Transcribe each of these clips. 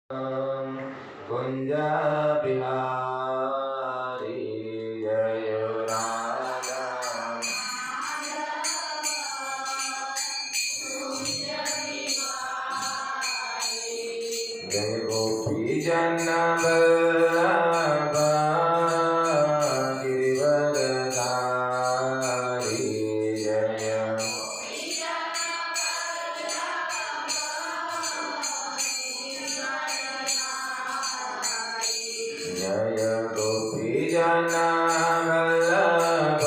कुंज बिहारी जय राधा जय गोपी जन वल्लभ गिरिवरधारी जय जय गोपी जन वल्लभ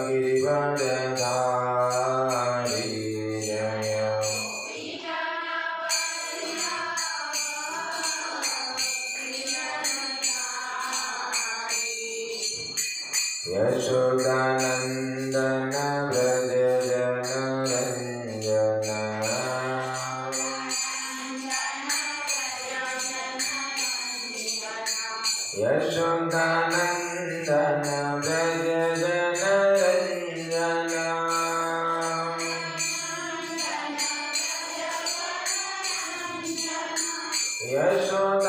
गिरिवरधारी जय यशोदानंदन व्रज जनरंजन यशोदानंदन व्रज जनरंजन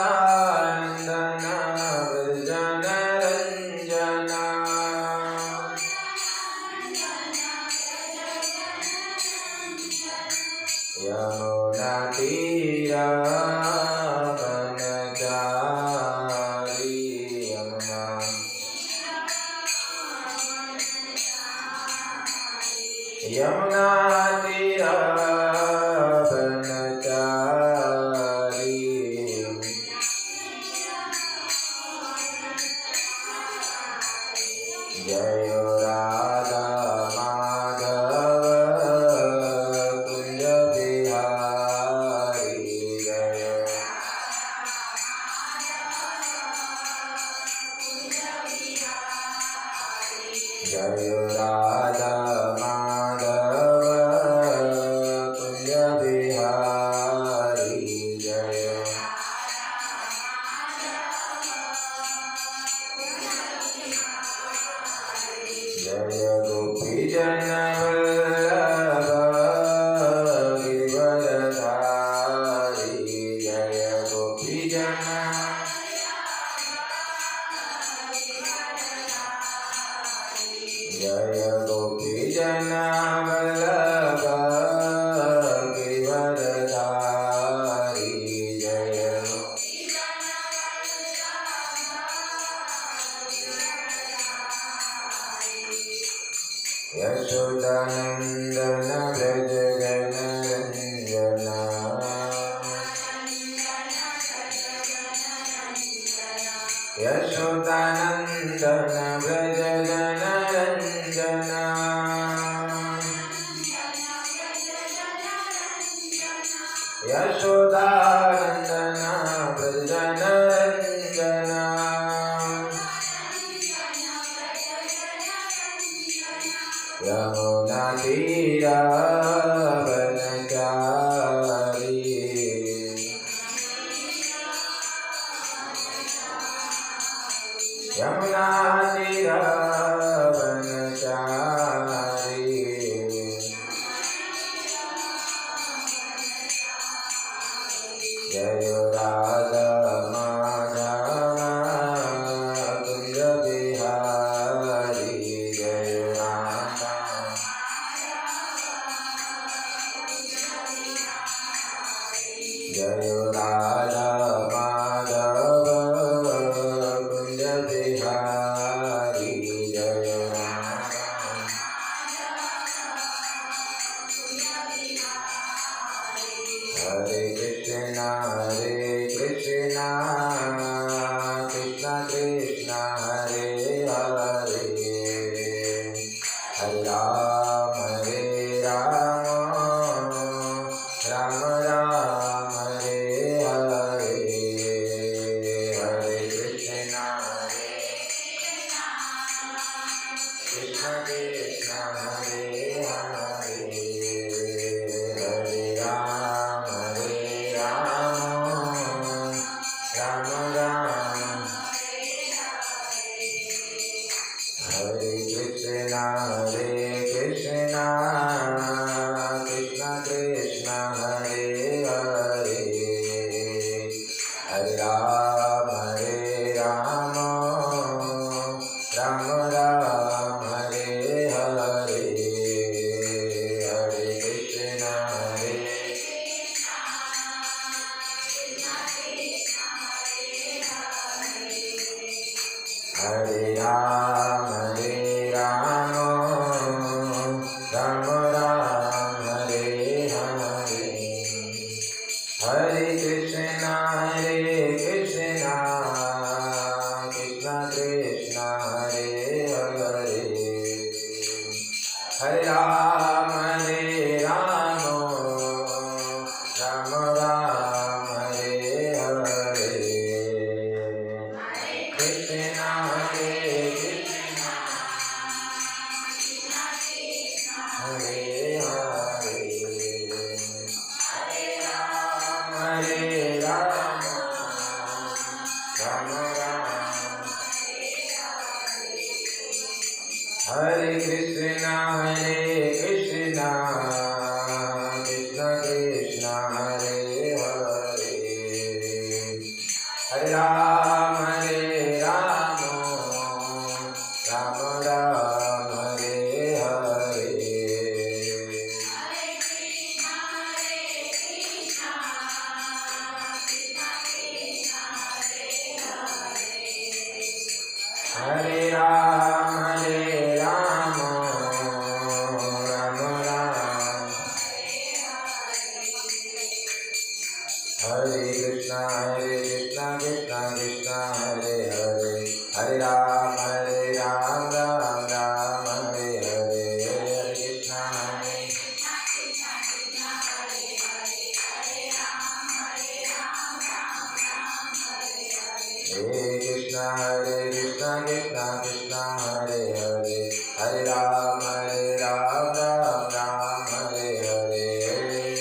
यशोदानंदन व्रज जनरंजन यमुना तीरावनचारी यमुना तीरावनचारी जय राधा माधव कुंज बिहारी जय जय राधा माधव कुंज बिहारी जय जय गोपी जन वल्लभ गिरिवरधारी जय गोपी जन जय गोपी जन वल्लभ गिरिवरधारी जय यशोदानंदन व्रज जनरंजन यशोदानंदन व्रज जनरंजन यशोदानंदन व्रज जनरंजन यमुना तीरावनचारी यमुना तीरावनचारी जय राधा माधव कुंज बिहारी जय राधा जय राधा माधव कुंज बिहारी जय राधा हरे कृष्णा कृष्ण कृष्ण हरे हरे हरे राम राम राम हरे हरे हरे कृष्ण कृष्ण हरे हरे हरे राम राम हरे राम राम राम हरे हरे हरे कृष्णा कृष्ण कृष्ण हरे हरे हरे राम राम राम हरे हरे कृष्ण हरे हरे हरे राम राम राम हरे कृष्ण कृष्ण कृष्ण हरे हरे हरे राम राम राम हरे हरे हरे राम राम राम हरे कृष्ण कृष्ण कृष्ण हरे हरे हरे राम राम राम हरे हरे हरे कृष्ण हरे कृष्ण कृष्ण हरे हरे हरे राम राम हरे हरे हरे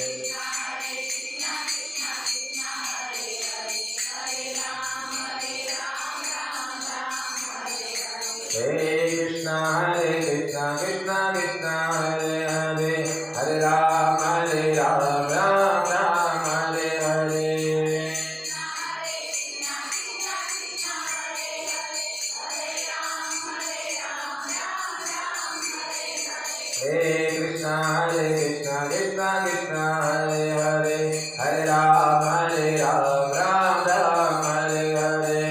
कृष्ण कृष्ण हरे हरे हरे राम राम हरे हरे हरे कृष्ण कृष्ण हरे हरे हरे राम राम हरे हरे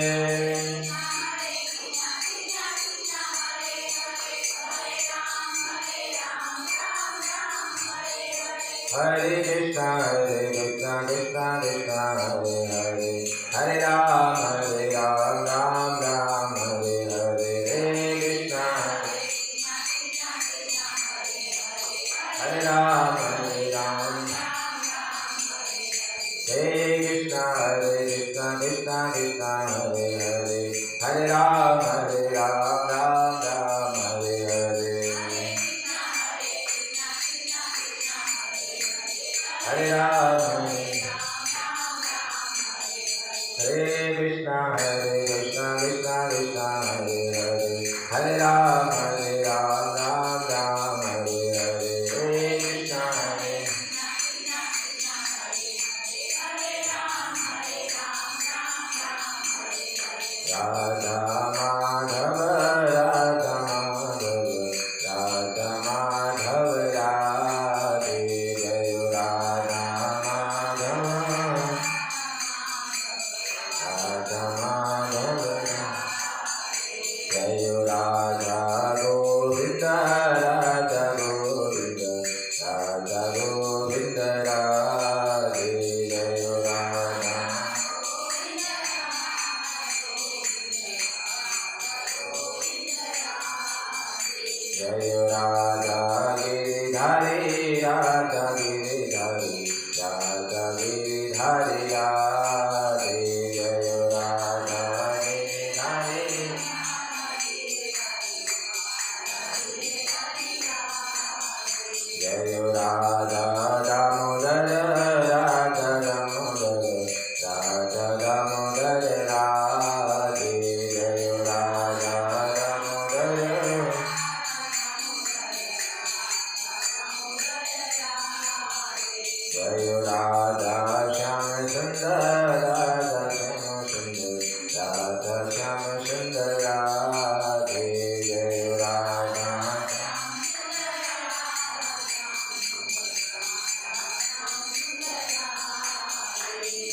हरे कृष्ण कृष्ण हरे हरे हरे राम राम हरे हरे हरे कृष्ण हरे राम हरे कृष्ण कृष्ण हरे हरे हरे राम राम हरे हरे हरे राम हरे कृष्ण कृष्ण हरे हरे हरे राम राम हरे हरे हरे कृष्ण राधा माधव राधा माधव राधा माधव राधे जय राधा माधव राधा माधव जय राधा गोविंद राधा गोविंद राधा गोविंद राधे जय राधा जय राधा गिरिधारी राधा गिरिधारी राधा गिरिधारी राधे जय राधा गिरिधारी जय राधा दामोदर राधा दामोदर राधा दामोदर राधे जय राधा दामोदर जय राधा श्याम सुंदर राधा श्याम सुंदर राधा श्याम सुंदर राधे जय राधा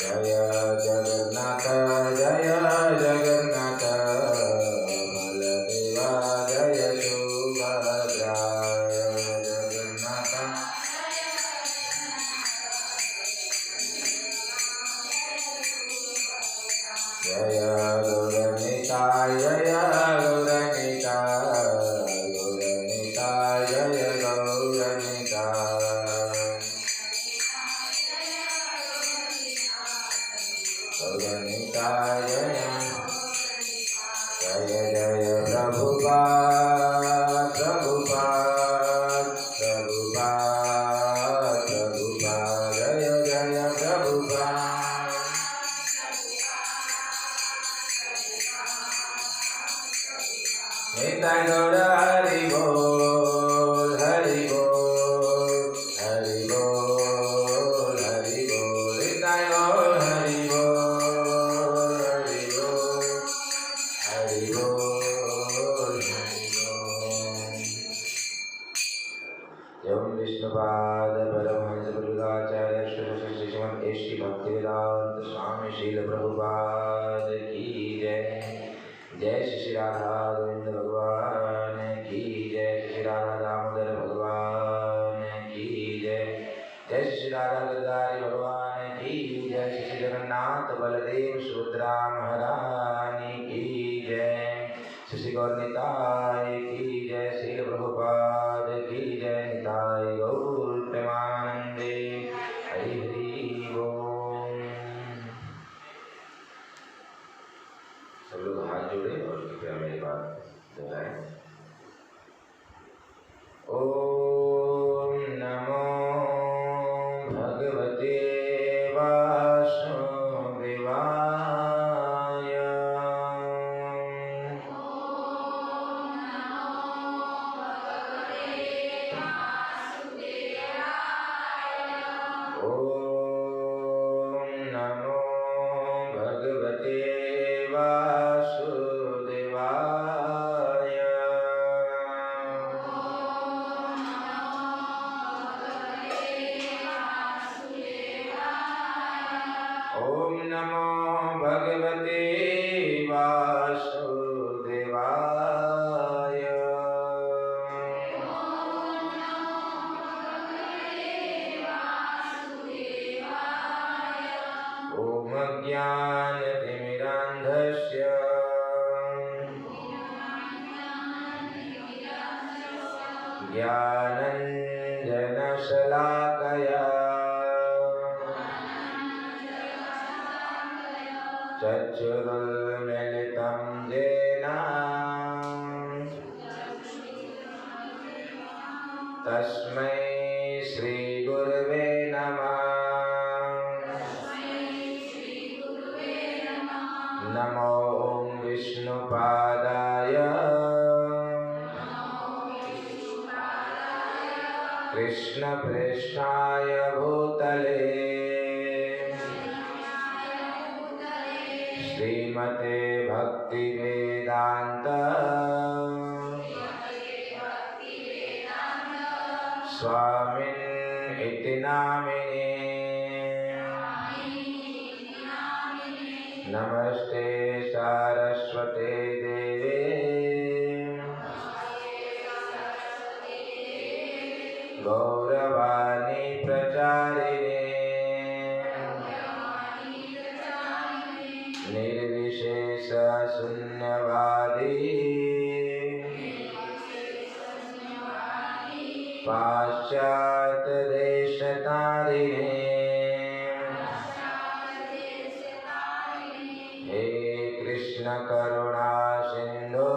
जय जगन्नाथ जय जगन्नाथ बलदेव जय गौरनिताय जय गौरनिताय गौरनिताय जय गौरनिताय गौरनिताय जय जय प्रभुपाद प्रभुपाद प्रभुपाद प्रभुपाद जय जय प्रभुपाद निताय गौर हरि बोल हरि बोल हरि बोल हरि बोल निताय गौर हरि बोल हरि बोल हरि बोल हरि बोल। एवं विष्णुपाद परमहंस प्रभुदाचार्य श्री श्रीमद श्री भक्तिवेदांत स्वामी शील प्रभुपाद की जय। जय श्री राधा गोविंद भगवान की जय। श्री राधा दामोदर भगवान की जय। जय श्री राधा गिरधारी भगवान की जय। श्री जगन्नाथ बलदेव सुभद्रा महारानी की जय। श्री गौर निताय की जय। श्री प्रभुपाद की जय। निताय गौर प्रेमानंदे हरि हरि बोल। सब लोग हाथ जोड़े और कृपया मेरी बात दोहराएं। ओम नमो भगवते वासुदेवाय। ओम नमो भगवते वासुदेवाय। ओम नमो भगवते वासुदेवाय। ओम ज्ञानतिमिरान्धस्य ज्ञानञ्जनशलाकया चक्षुरुन्मिलितं येन तस्मै श्रीगुरवे नमः। नमो ॐ विष्णुपादाय कृष्णप्रेष्ठाय भूतले श्रीमते भक्तिवेदान्त स्वामिन् इति नामिने। नमस्ते सारस्वते देवे गौरवाणी प्रचारिणे निर्विशेष शून्यवादी पाश्चात्य देशतारिणे। हे कृष्ण करुणा सिंधु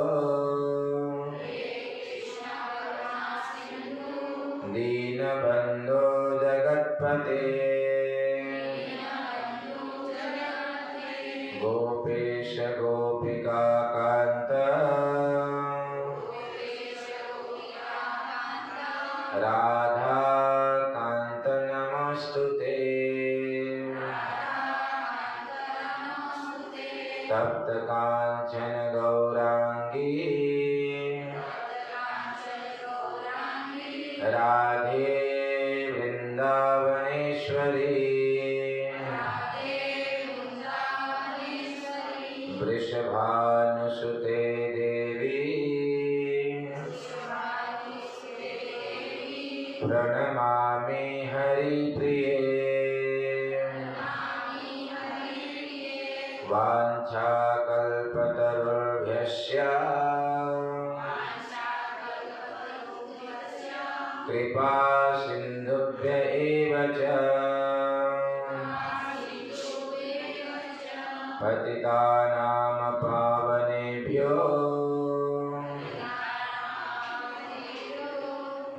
दीनबंधो जगत्पते गोपेश गोपिका कांत राधा कांत नमस्तुते। तप्त कांचन गौरांगी राधे वृंदावनेश्वरी वृषभानुसुते देवी प्रणमामि हरिप्रिये। वाञ्छाकल्पतरुभ्यश्च कृपा सिन्धुभ्य एव च पतितानां पावनेभ्यो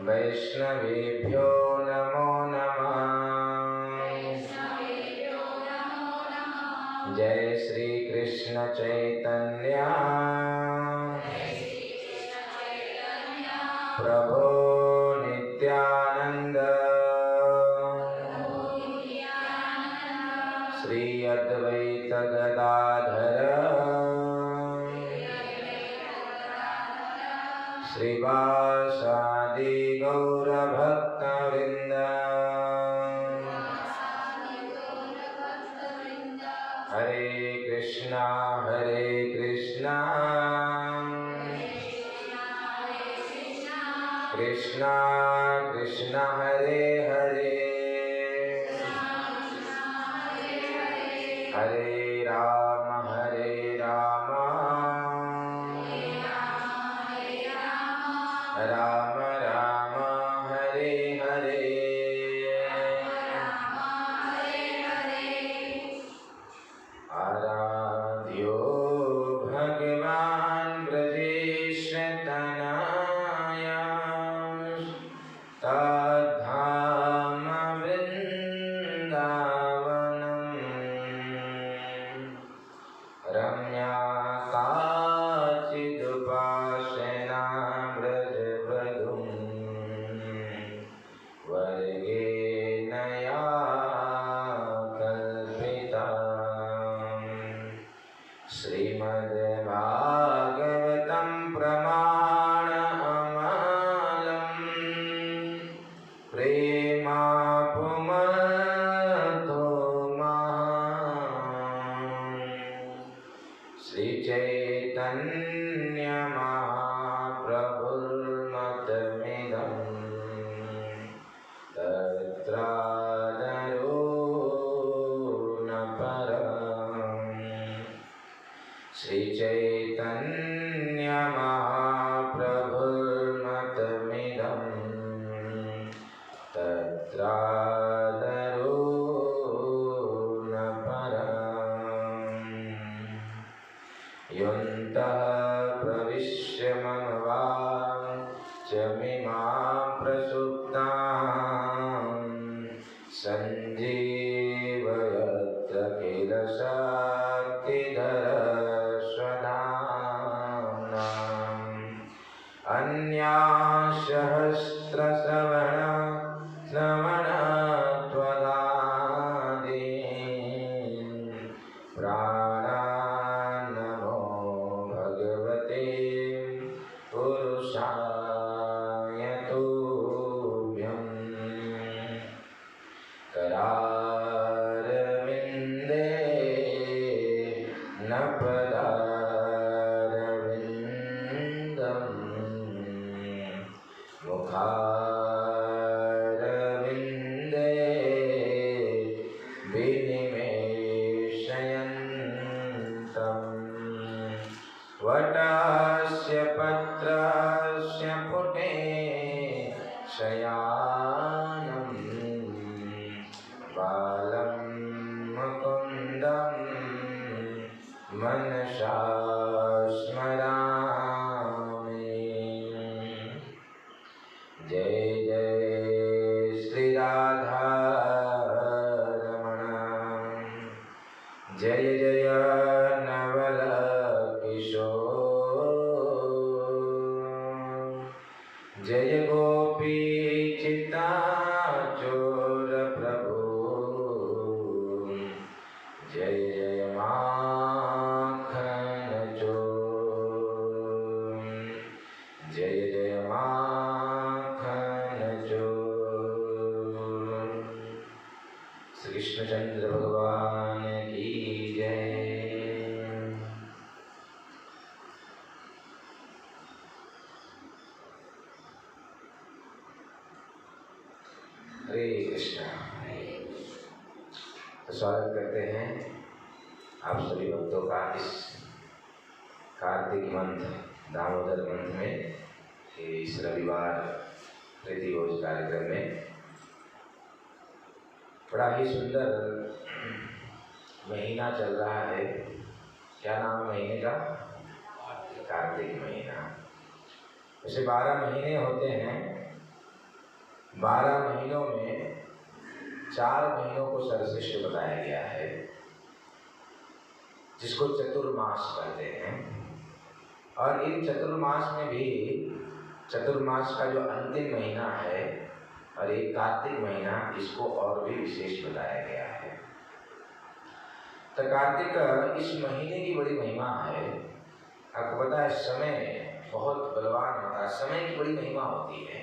वैष्णवेभ्यो नमो नमः। जय श्री कृष्ण चैतन्य प्रभु नित्यानंद श्री अद्वैत गदाधर श्रीवासादि गौर भक्तवृंद। हरे कृष्णा कृष्णा कृष्णा हरे हरे हरे राम राम राम हरे हरे। आराध्यो भगवान् ब्रजेशतनय तद्धाम वृन्दावनम् रम्या काचिदुपासना व्रजवधूं वर्गेण या कल्पिता। श्रीमद्भागवतं प्रमाणमलम् प्रेमापुमतो श्रीचैतन्य महाप्रभुर्मतमिदं तत्रादरो न परम्। श्रीचैतन्य महाप्रभुर्मतमिदं तत्रादरो न परम्। योऽन्तः प्रविश्य मम वाचमिमां प्रसुप्तां सञ्जीवयत्र किल शक्तिधरस्वधाम्ना अन्याश्चहस्रश्रवणत्वगादीन् प्राणान्नमो भगवते पुरुषाय तुभ्यम्। करारविन्दे न पदारविन्दम् मुखारविन्दे विनिमेषयन्तम्। वटस्य पत्रस्य पुटे शयानम् बालं मुकुन्दं मनसा स्मरामि। जय जय श्री राधा रमण जय जय नवल किशोर जय गोपी चित्ताचोर प्रभु जय जय माखन चोर जय जय माखन चोर। श्री कृष्णचंद्र भगवान की जय। हरे कृष्णा। स्वागत करते हैं आप सभी भक्तों का इस कार्तिक मंथ दामोदर मंथ में इस रविवार प्रीतिभोज कार्यक्रम में बड़ा ही सुंदर महीना चल रहा है। क्या नाम है महीने का? कार्तिक महीना। वैसे 12 महीने होते हैं। 12 महीनों में 4 महीनों को सर्वश्रेष्ठ बताया गया है, जिसको चतुर्मास कहते हैं। और इन चतुर्मास में भी चतुर्मास का जो अंतिम महीना है और एक कार्तिक महीना, इसको और भी विशेष बताया गया है। तो कार्तिक इस महीने की बड़ी महिमा है। आपको पता है समय बहुत बलवान होता है, समय की बड़ी महिमा होती है।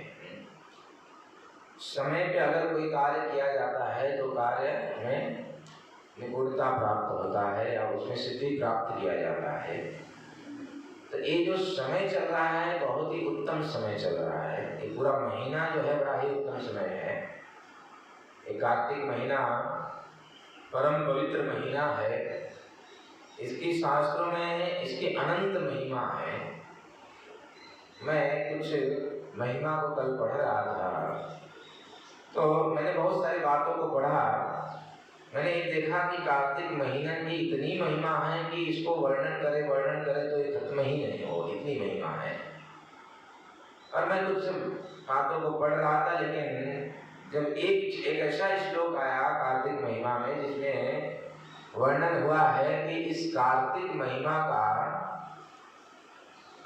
समय पे अगर कोई कार्य किया जाता है तो कार्य में निपुणता प्राप्त होता है या उसमें सिद्धि प्राप्त किया जाता है। तो ये जो समय चल रहा है बहुत ही उत्तम समय चल रहा है। ये पूरा महीना जो है बड़ा ही उत्तम समय है। ये कार्तिक महीना परम पवित्र महीना है। इसकी शास्त्रों में इसकी अनंत महिमा है। मैं कुछ महिमा को कल पढ़ रहा था तो मैंने बहुत सारी बातों को पढ़ा। मैंने ये देखा कि कार्तिक महीने की इतनी महिमा है कि इसको वर्णन करे तो ये खत्म ही नहीं हो, इतनी महिमा है। और मैं कुछ बातों को पढ़ रहा था, लेकिन जब एक ऐसा श्लोक आया कार्तिक महिमा में जिसमें वर्णन हुआ है कि इस कार्तिक महिमा का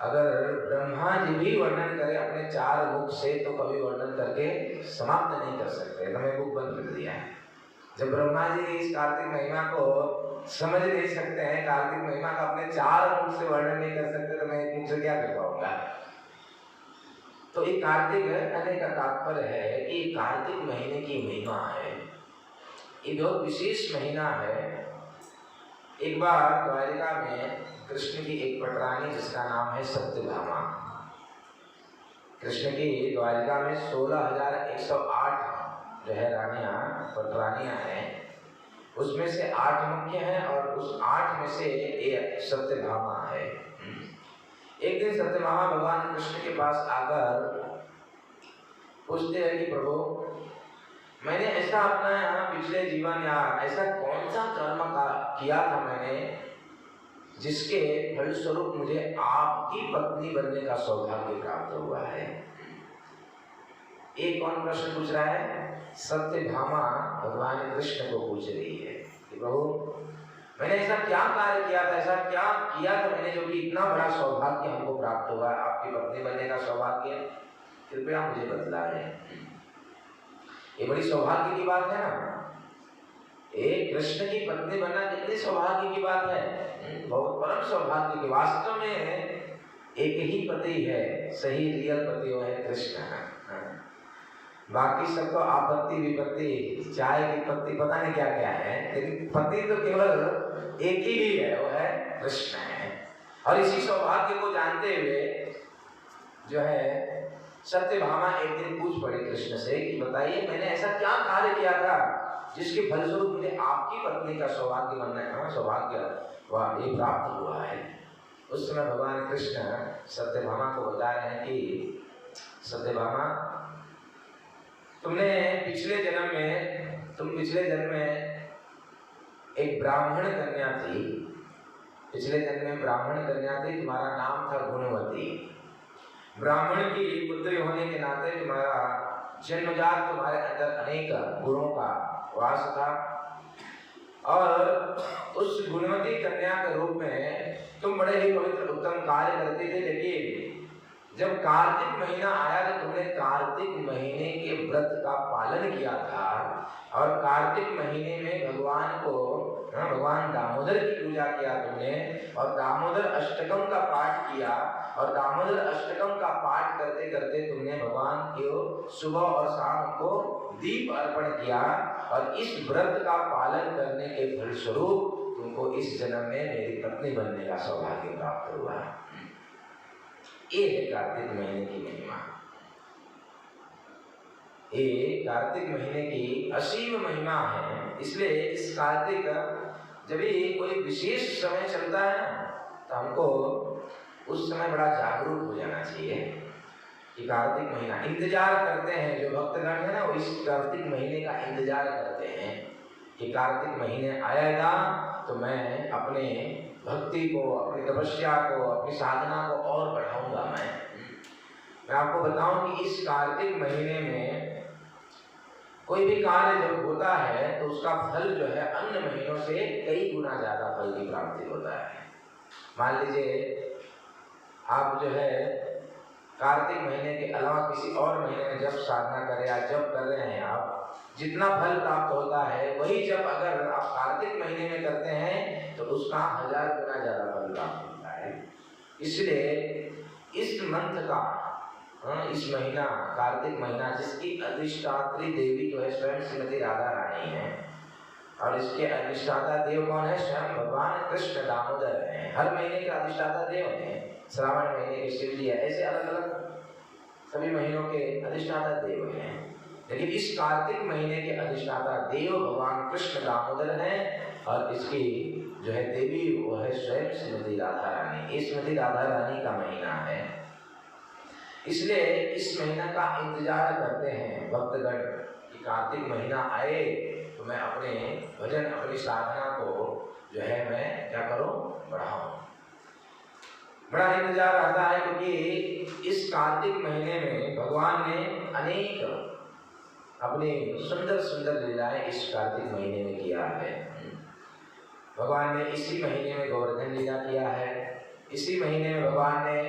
अगर ब्रह्मा जी भी वर्णन करें अपने 4 मुख से तो कभी वर्णन करके समाप्त नहीं कर सकते। तो मैं बुक बंद कर दिया है। जब ब्रह्मा जी इस कार्तिक महिमा को समझ नहीं सकते हैं, कार्तिक महिमा का अपने 4 मुख से वर्णन नहीं कर सकते, तो मैं एक मुख से क्या कर पाऊंगा। तो ये कार्तिक कहने का तात्पर्य है कि कार्तिक महीने की महिमा है। ये बहुत विशेष महीना है। एक बार द्वारिका में कृष्ण की एक पटरानी जिसका नाम है सत्यभामा, कृष्ण की द्वारिका में 16,108 जो है रानियां पटरानियां हैं। उसमें से 8 मुख्य हैं और उस 8 में से एक सत्यभामा है। एक दिन सत्यभामा भगवान कृष्ण के पास आकर पूछते हैं कि प्रभु, मैंने ऐसा अपना पिछले जीवन या ऐसा कौन सा कर्म किया था मैंने जिसके फलस्वरूप मुझे आपकी पत्नी बनने का सौभाग्य प्राप्त हुआ है। एक कौन प्रश्न पूछ रहा है? सत्यभामा भगवान कृष्ण को पूछ रही है कि प्रभु, मैंने ऐसा क्या कार्य किया था, ऐसा क्या किया था मैंने जो कि इतना बड़ा सौभाग्य हमको प्राप्त हुआ, आपकी पत्नी बनने का सौभाग्य, कृपया मुझे बतलाएं। ये बड़ी सौभाग्य की बात है ना। एक कृष्ण की पत्नी बनना कितनी सौभाग्य की बात है, बहुत परम सौभाग्य की। वास्तव में एक ही पति है, सही रियल पति वो है कृष्ण। बाकी सब तो आपत्ति विपत्ति, चाय की पत्ती, पता नहीं क्या क्या है, लेकिन पति तो केवल एक ही है, वो है कृष्ण है। और इसी सौभाग्य को जानते हुए जो है सत्यभामा एक दिन पूछ पड़ी कृष्ण से कि बताइए मैंने ऐसा क्या कार्य किया था जिसके फलस्वरूप मुझे आपकी पत्नी का सौभाग्य बनना सौभाग्य ये प्राप्त हुआ है। उस समय भगवान कृष्ण सत्यभामा को बता रहे हैं कि सत्यभामा, तुमने पिछले जन्म में एक ब्राह्मण कन्या थी। पिछले जन्म में ब्राह्मण कन्या थी, तुम्हारा नाम था गुणवती। ब्राह्मण की पुत्री होने के नाते तुम्हारा जन्मजात तुम्हारे अंदर अनेक गुणों का वास था और उस गुणवती कन्या के रूप में तुम बड़े ही पवित्र उत्तम कार्य करते थे। लेकिन जब कार्तिक महीना आया तो तुमने कार्तिक महीने के व्रत का पालन किया था और कार्तिक महीने में भगवान दामोदर की पूजा किया तुमने और दामोदर अष्टकम का पाठ किया और दामोदर अष्टकम का पाठ करते करते तुमने भगवान को सुबह और शाम को दीप अर्पण किया और इस व्रत का पालन करने के फलस्वरूप तुमको इस जन्म में मेरी पत्नी बनने का सौभाग्य प्राप्त हुआ। ये है कार्तिक महीने की महिमा। ये कार्तिक महीने की असीम महिमा है। इसलिए इस कार्तिक जब भी कोई विशेष समय चलता है ना, तो हमको उस समय बड़ा जागरूक हो जाना चाहिए कि कार्तिक महीना इंतजार करते हैं। जो भक्तगण है ना, वो इस कार्तिक महीने का इंतजार करते हैं कि कार्तिक महीने आएगा तो मैं अपने भक्ति को, अपनी तपस्या को, अपनी साधना को और बढ़ाऊंगा। मैं आपको बताऊं कि इस कार्तिक महीने में कोई भी कार्य जब होता है तो उसका फल जो है अन्य महीनों से कई गुना ज्यादा फल की प्राप्ति होता है। मान लीजिए आप जो है कार्तिक महीने के अलावा किसी और महीने में जब साधना करें या जब कर रहे हैं आप, जितना फल प्राप्त होता है वही जब अगर आप कार्तिक महीने में करते हैं तो उसका 1000 गुना ज्यादा फल प्राप्त होता है। इसलिए इस मंथ का इस महीना कार्तिक महीना, जिसकी अधिष्ठात्री देवी जो है स्वयं श्रीमती राधा रानी है, और इसके अधिष्ठाता देव कौन है? स्वयं भगवान कृष्ण दामोदर है। हर महीने के अधिष्ठाता देव हैं। श्रावण महीने के शिव जी है, ऐसे अलग अलग सभी महीनों के अधिष्ठाता देव हैं। लेकिन इस कार्तिक महीने के अधिष्ठाता देव भगवान कृष्ण दामोदर हैं, और इसकी जो है देवी वो है स्वयं श्रीमती राधा रानी। ये श्रीमती राधा रानी का महीना है, इसलिए इस महीना का इंतजार करते हैं भक्तगण कि कार्तिक महीना आए तो मैं अपने भजन, अपनी साधना को जो है मैं क्या करूं? बढ़ाऊं। बड़ा इंतजार रहता है, क्योंकि इस कार्तिक महीने में भगवान ने अनेक अपनी सुंदर सुंदर लीलाएं इस कार्तिक महीने में किया है। भगवान ने इसी महीने में गोवर्धन लीला किया है। इसी महीने में भगवान ने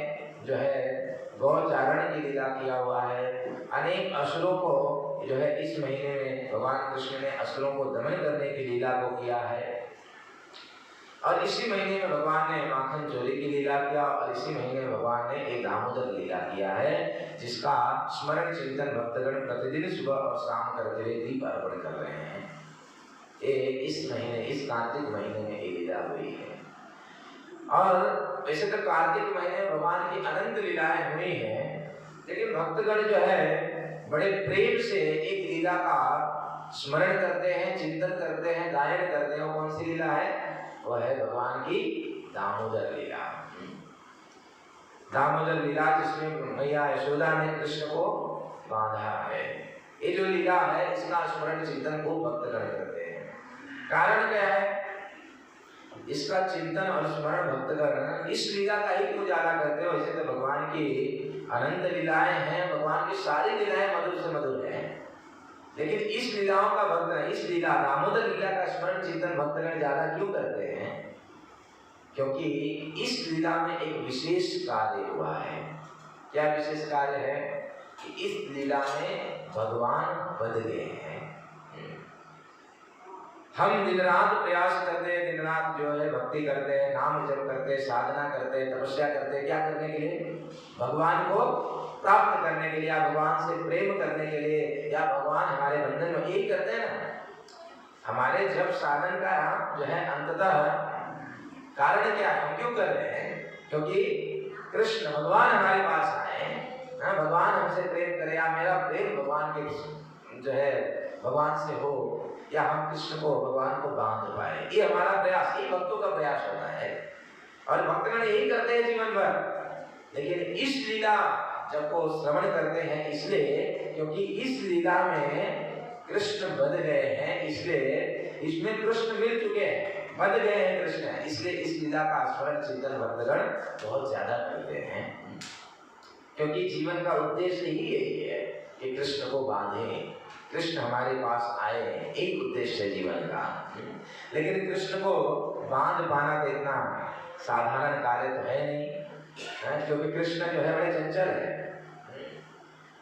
जो है गौचारण की लीला किया हुआ है। अनेक असुरों को जो है इस महीने में भगवान कृष्ण ने असुरों को दमन करने की लीला को किया है। और इसी महीने में भगवान ने माखन चोरी की लीला किया, और इसी महीने में भगवान ने एक दामोदर लीला किया है, जिसका स्मरण चिंतन भक्तगण प्रतिदिन सुबह और शाम करते हुए दीप अर्पण कर रहे हैं। ये इस महीने, इस कार्तिक महीने में ये लीला हुई है। और वैसे तो कार्तिक महीने में भगवान की अनंत लीलाएं हुई हैं, लेकिन भक्तगण जो है बड़े प्रेम से एक लीला का स्मरण करते हैं, चिंतन करते हैं, गायन करते हैं। वो कौन सी लीला है? वह है भगवान की दामोदर लीला। दामोदर लीला जिसमें मैया यशोदा ने कृष्ण को बांधा है। ये जो लीला है इसका स्मरण चिंतन को भक्तगण करते हैं। कारण क्या है? इसका चिंतन और स्मरण भक्तगण इस लीला का ही क्यों ज्यादा करते हो? वैसे तो भगवान की अनंत लीलाएं हैं, भगवान की सारी लीलाएं मधुर से मधुर हैं, लेकिन इस लीलाओं का भक्त, इस लीला दामोदर लीला का स्मरण चिंतन भक्तगण ज्यादा क्यों करते हैं? क्योंकि इस लीला में एक विशेष कार्य हुआ है। क्या विशेष कार्य है? कि इस लीला में भगवान बद गए हैं। हम दिन रात प्रयास करते हैं, दिन रात जो है भक्ति करते हैं, नाम जप करते हैं, साधना करते हैं, तपस्या करते हैं। क्या करने के लिए? भगवान को प्राप्त करने के लिए, या भगवान से प्रेम करने के लिए, या भगवान हमारे बंधन में एक करते हैं ना। हमारे जब साधन का जो है अंततः कारण क्या है? हम क्यों कर रहे हैं? क्योंकि कृष्ण भगवान हमारे पास आए, भगवान हमसे प्रेम करे, या मेरा प्रेम भगवान के जो है भगवान से हो, या हम कृष्ण को, भगवान को बांध पाए। ये हमारा प्रयास, ये भक्तों का प्रयास होता है, और भक्तगण यही करते हैं जीवन भर। लेकिन इस लीला जब को श्रवण करते हैं इसलिए क्योंकि इस लीला में कृष्ण बद गए हैं, इसलिए इसमें कृष्ण मिल चुके हैं, बद गए हैं कृष्ण, इसलिए इस लीला का स्मरण चिंतन भक्तगण बहुत ज्यादा करते हैं। क्योंकि जीवन का उद्देश्य ही यही है कि कृष्ण को बांधें, कृष्ण हमारे पास आए, एक उद्देश्य है जीवन का। लेकिन कृष्ण को बांध पाना तो इतना साधारण कार्य तो है नहीं, क्योंकि कृष्ण जो है बड़े चंचल है।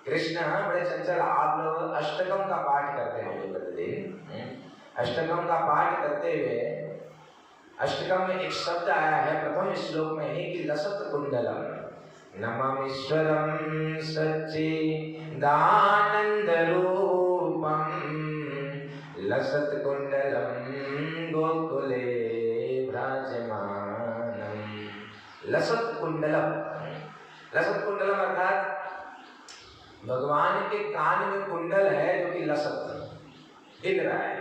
कृष्ण बड़े चंचल। आप लोग अष्टकम का पाठ करते होंगे प्रतिदिन। अष्टकम का पाठ करते हुए अष्टकम में एक शब्द आया है प्रथम श्लोक में ही कि लसत कुंडलम नममीश्वरम सच्चिदानंद रूपम लसत कुंडलम गोकुले भ्राजमानम। लसत कुंडलम, लसत कुंडलम अर्थात भगवान के कान में कुंडल है जो कि लसत हिल रहा है।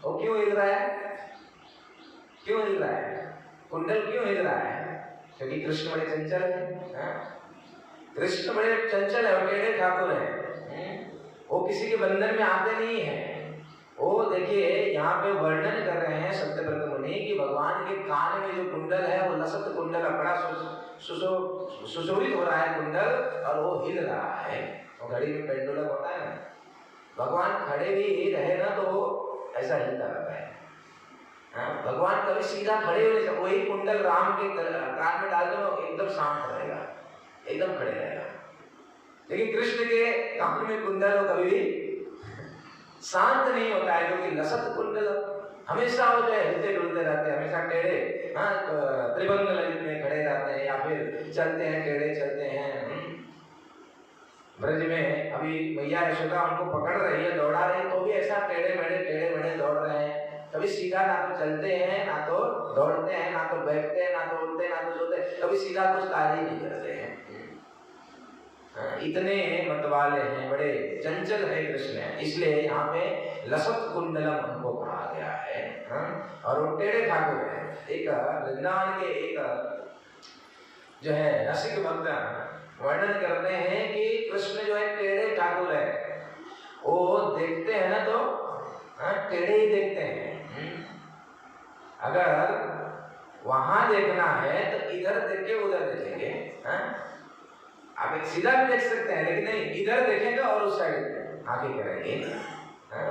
वो क्यों हिल रहा है? क्यों हिल रहा है? कुंडल क्यों हिल रहा है? क्योंकि कृष्ण बड़े चंचल है। कृष्ण बड़े चंचल है और टेढ़े ठाकुर है। वो किसी के बंधन में आते नहीं है। वो देखिए यहाँ पे वर्णन कर रहे हैं सत्यव्रत मुनि कि भगवान के कान में जो कुंडल है वो लसत कुंडल अपना सुशोभित हो रहा है कुंडल, और वो हिल रहा है। और घड़ी में पेंडुलम होता है ना, भगवान खड़े भी रहे ना तो ऐसा हिलता रहता है। भगवान कभी सीधा खड़े हो नहीं सकते। वही कुंडल राम के कान में डाल दो एकदम शांत रहेगा, एकदम खड़े रहेगा। लेकिन कृष्ण के कान में कुंडल कभी भी शांत नहीं होता है, क्योंकि लसत कुंडल हमेशा हो जाए हिलते डुलते रहते हैं, हमेशा टेढ़े त्रिभंग ललित में खड़े रहते हैं, या फिर चलते हैं टेढ़े चलते हैं। ब्रज में अभी मैया यशोदा उनको पकड़ रही है, दौड़ा रही है, तो भी ऐसा टेढ़े मेढ़े दौड़ रहे हैं। कभी सीधा ना तो चलते हैं, ना तो दौड़ते हैं, ना तो बैठते हैं, ना तो उठते, ना तो सोते, कभी सीधा कुछ कार्य नहीं करते हैं। इतने मतवाले हैं, बड़े चंचल है कृष्ण, इसलिए यहाँ पे लसत कुंडलम उनको कहा गया है। और वो टेढ़े ठाकुर है। एक वृंदावन के एक जो है रसिक भक्त वर्णन करते हैं कि कृष्ण जो है टेढ़े ठाकुर है। वो देखते हैं ना तो टेढ़े ही देखते हैं। अगर वहां देखना है तो इधर देख के उधर देखेंगे। आप एक सीधा भी देख सकते हैं, लेकिन नहीं, इधर देखेंगे और उस साइड आगे करेंगे।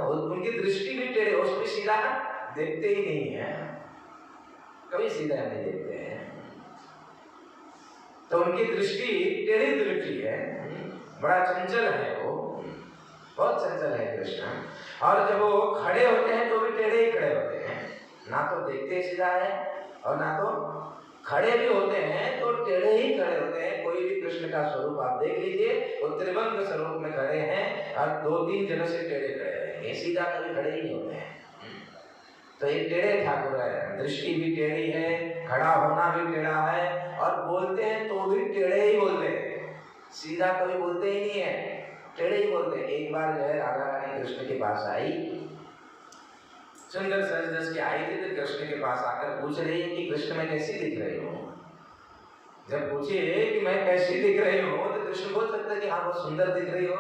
उनकी दृष्टि भी टेढ़े, उसको सीधा देखते ही नहीं है, कभी सीधा नहीं देखते हैं। तो उनकी दृष्टि टेढ़ी दृष्टि है, बड़ा चंचल है वो, बहुत चंचल है कृष्ण। और जब वो खड़े होते हैं तो भी टेढ़े ही खड़े होते हैं, ना तो देखते सीधा है और ना तो खड़े भी होते हैं तो टेढ़े ही खड़े होते हैं। कोई भी कृष्ण का स्वरूप आप देख लीजिए, वो त्रिभंग स्वरूप में खड़े हैं और 2-3 जगह से टेढ़े खड़े रहेंगे, सीधा कभी खड़े ही नहीं होते हैं। तो ये टेढ़े ठाकुर है, दृष्टि भी टेढ़ी है, खड़ा होना भी टेढ़ा है, और बोलते हैं तो भी टेढ़े ही बोलते हैं, सीधा कभी बोलते ही नहीं है, टेढ़े ही बोलते हैं। एक बार जो है राधा रानी कृष्ण के पास आई, सुंदर सज धज के आई थी, तो कृष्ण के पास आकर पूछ रही है कि कृष्ण मैं कैसी दिख रही हूँ। जब पूछे कि मैं कैसी दिख रही हूँ तो कृष्ण बोल सकते कि हाँ बहुत सुंदर दिख रही हो,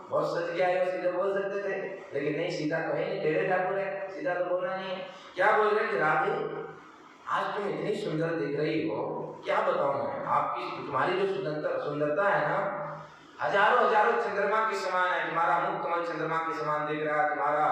बहुत सज के आए हो, सीधा बोल सकते थे। लेकिन नहीं, सीधा तो है नहीं, टेढ़े ठाकुर है, सीधा तो बोलना नहीं है। क्या बोल रहे हैं कि राधे आज तुम इतनी सुंदर दिख रही हो, क्या बताऊं मैं, आपकी तुम्हारी जो सुंदरता है ना, हजारों हजारों चंद्रमा के समान है। तुम्हारा मुख कमल चंद्रमा के समान दिख रहा है, तुम्हारा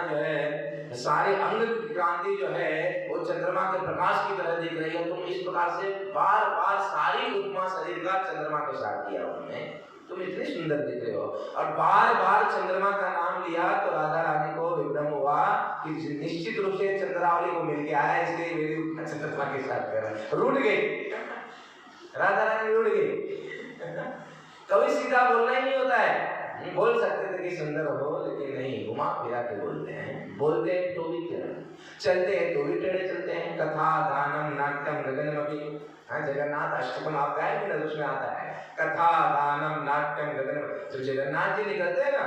जो है सारे अंग की क्रांति जो है वो चंद्रमा के प्रकाश की तरह दिख रही है। तुम इस प्रकार से बार बार सारी उपमा शरीर का चंद्रमा के साथ किया उन्होंने, तुम इतनी सुंदर दिख रहे हो। और बार बार चंद्रमा का नाम लिया तो राधा रानी को विभ्रम हुआ कि निश्चित रूप से चंद्रावली को मिल गया है, इसलिए मेरी उपमा चंद्रमा के साथ कर रहा है। रूठ गई राधा रानी, रूठ गई। कभी सीधा बोलना ही नहीं होता है। बोल सकते थे कि सुंदर हो, लेकिन नहीं, घुमा फिरा के बोलते हैं। बोलते हैं तो भी टेढ़े, चलते हैं तो भी टेढ़े चलते हैं। कथा दानम नाट्यम गगनमपि, जगन्नाथ अष्टकम आप गाएंगे ना, उसमें आता है कथा दानम नाट्यम गगनमपि। जब जगन्नाथ जी निकलते हैं ना,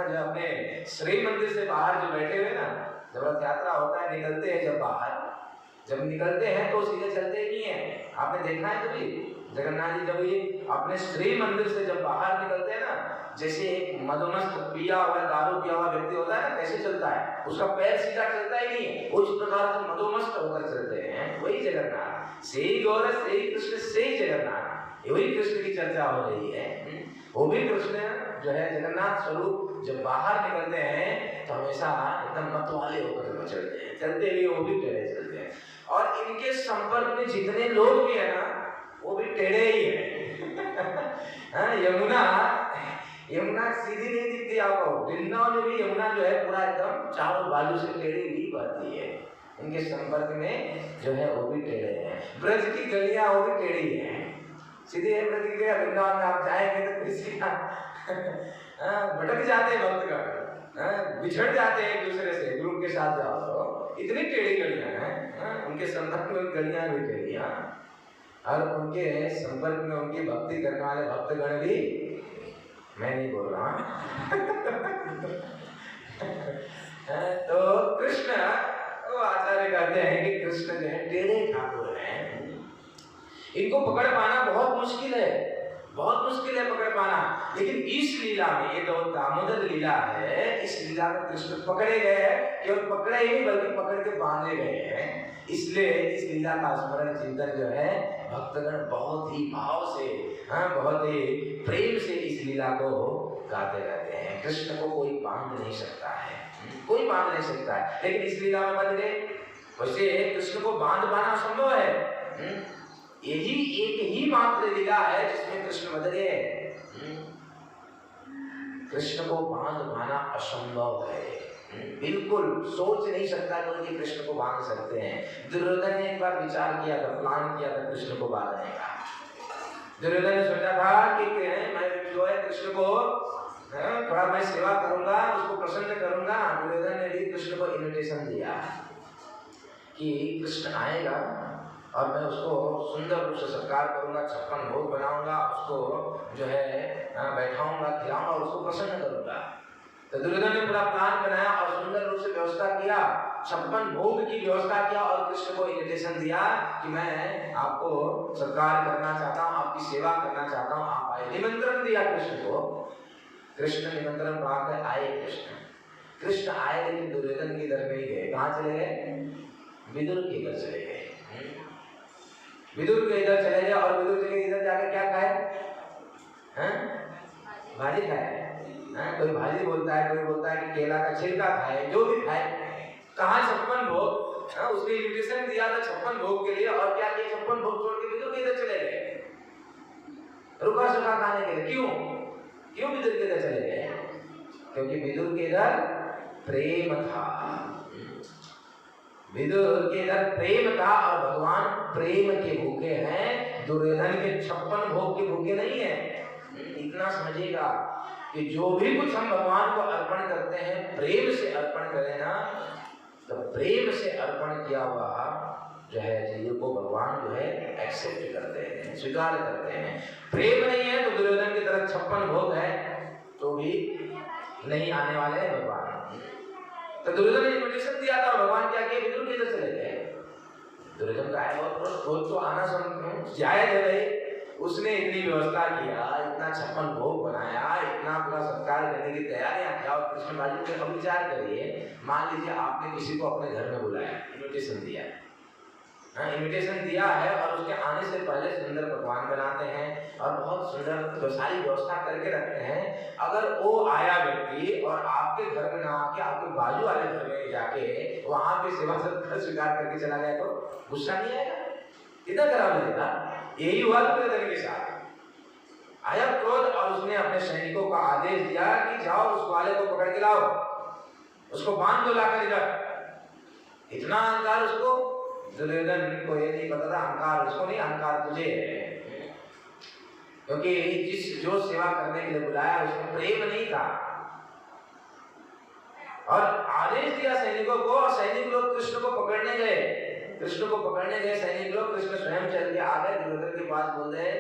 जो अपने श्री मंदिर से बाहर जो बैठे हुए ना, जब रथ यात्रा होता है, निकलते हैं जब बाहर, जब निकलते हैं तो सीधे चलते ही नहीं है। आपने देखा है कभी जगन्नाथ जी जब ये अपने श्री मंदिर से जब बाहर निकलते हैं ना, जैसे एक मदोमस्त पिया हुआ दारू पिया हुआ व्यक्ति होता है ना, कैसे चलता है, उसका पैर सीधा चलता ही नहीं है, उस प्रकार से मदोमस्त होकर चलते हैं। वही जगन्नाथ, सही गौर, सही कृष्ण, सही जगन्नाथ, वही कृष्ण की चर्चा हो रही है। वो भी कृष्ण जो है जगन्नाथ स्वरूप जब बाहर निकलते हैं तो हमेशा एकदम मतवाले होकर चलते हैं, चलते भी वो भी टेढ़े चलते हैं। और इनके संपर्क में जितने लोग भी है ना, वो भी टेढ़े ही है। यमुना सीधी नहीं दिखती आपको, वृंदावन में भी यमुना जो है पूरा एकदम चारों बाजू से टेढ़ी ही बहती है। इनके संपर्क में जो है वो भी टेढ़े हैं। ब्रज की गलियां वो भी टेढ़ी हैं, सीधे ब्रज की गलियां वृंदावन में आप जाएंगे तो किसी का भटक जाते हैं भक्तगण, बिछड़ जाते हैं एक दूसरे से, ग्रुप के साथ जाओ तो इतनी टेढ़ी गलियां हैं। उनके संपर्क में गलियां भी टेढ़ियां, और उनके संपर्क में उनकी भक्ति करने वाले भक्तगण भी, मैं नहीं बोल रहा तो कृष्ण वो आचार्य कहते हैं कि कृष्ण जो है टेढ़े ठाकुर हैं, इनको पकड़ पाना बहुत मुश्किल है, बहुत मुश्किल है पकड़ पाना। लेकिन इस लीला में, ये तो दामोदर लीला है, इस लीला में कृष्ण पकड़े गए हैं, केवल पकड़े ही नहीं बल्कि पकड़ के बांधे गए हैं। इसलिए इस लीला का स्मरण चिंतन जो है भक्तगण बहुत ही भाव से, बहुत ही प्रेम से इस लीला को गाते रहते हैं। कृष्ण को कोई बांध नहीं सकता है, कोई बांध नहीं सकता है, लेकिन इस लीला में बंध गए। वैसे कृष्ण को बांध पाना संभव है, यही एक ही मात्र लीला है जिसमें कृष्ण बंध गए। कृष्ण को बांध पाना असंभव है, बिल्कुल सोच नहीं सकता कोई कि कृष्ण को बांध सकते हैं। दुर्योधन ने एक बार विचार किया था, प्लान किया था कृष्ण को बांधने का। दुर्योधन ने सोचा था कि मैं जो है कृष्ण को थोड़ा मैं सेवा करूंगा, उसको प्रसन्न करूंगा। दुर्योधन ने भी कृष्ण को इन्विटेशन दिया कि कृष्ण आएगा और मैं उसको सुंदर रूप से सत्कार करूंगा, 56 भोग बनाऊंगा, उसको जो है बैठाऊंगा, खिलाऊंगा और उसको प्रसन्न करूंगा। तो दुर्योधन ने पूरा प्लान बनाया और सुंदर रूप से व्यवस्था किया, 56 भोग की व्यवस्था किया और कृष्ण को इन्विटेशन दिया कि मैं आपको सत्कार करना चाहता हूँ, आपकी सेवा करना चाहता हूँ, आप आए। निमंत्रण दिया कृष्ण को, कृष्ण निमंत्रण पाकर आए। कृष्ण आए लेकिन दुर्योधन के इधर नहीं गए। कहाँ चले गए? विदुर के इधर चले गए। विदुर के इधर चले गए और विदुर के इधर जाकर क्या खाए? भाजी खाए। कोई भाजी बोलता है, कोई बोलता है कि केला का छिलका खाए, जो भी खाए। कहा 56 भोग, उसने इन्विटेशन दिया था 56 भोग के लिए, और क्या किया? 56 भोग छोड़ के विदुर के इधर चले गए, रुखा सुखा खाने के लिए। क्यों विदुर के इधर चले गए? क्योंकि विदुर के इधर प्रेम था, विदुर के इधर प्रेम था और भगवान प्रेम के भूखे हैं, दुर्योधन के 56 भोग के भूखे नहीं है। इतना समझिएगा कि जो भी कुछ हम भगवान को अर्पण करते हैं प्रेम से अर्पण करें ना, तो प्रेम से अर्पण किया हुआ जो है चीजों को भगवान जो है एक्सेप्ट करते हैं, स्वीकार करते हैं। प्रेम नहीं है तो दुर्योधन की तरफ 56 भोग है तो भी नहीं आने वाले हैं भगवान। तो दुर्योधन ने इन्विटेशन दिया था, भगवान क्या किए? विदुर के इधर चले गए। दुर्योधन का है बहुत तो आना जायज है भाई, उसने इतनी व्यवस्था किया, इतना 56 भोग बनाया, इतना पूरा सत्कार करने की तैयारियां किया। और कृष्ण बाजी पे अब विचार करिए, मान लीजिए आपने किसी को अपने घर में बुलाया, इन्विटेशन दिया, इन्विटेशन दिया है और उसके आने से पहले सुंदर पकवान बनाते हैं और बहुत सुंदर सारी व्यवस्था करके रखते हैं। अगर वो आया व्यक्ति और आपके घर में ना आके आपके बाजू वाले घर में जाके वहां पे सेवा सत्कार स्वीकार करके चला गया तो गुस्सा नहीं आएगा? कितना खराब लगेगा। यही हुआ दुर्योधन के साथ। आया क्रोध और उसने अपने सैनिकों का आदेश दिया कि जाओ उस वाले को पकड़ के लाओ, उसको बांध दो लाकर इधर। इतना अहंकार उसको, दुर्योधन को ये नहीं पता था अहंकार उसको नहीं, अहंकार तुझे है। क्योंकि जो सेवा करने के लिए बुलाया उसको प्रेम नहीं था। और आदेश दिया सैनिकों को, और सैनिक लोग कृष्ण को पकड़ने गए। कृष्ण को पकड़ने गए सैनिक लोग, कृष्ण स्वयं चल के आ गए दुर्योधन के पास। बोल रहे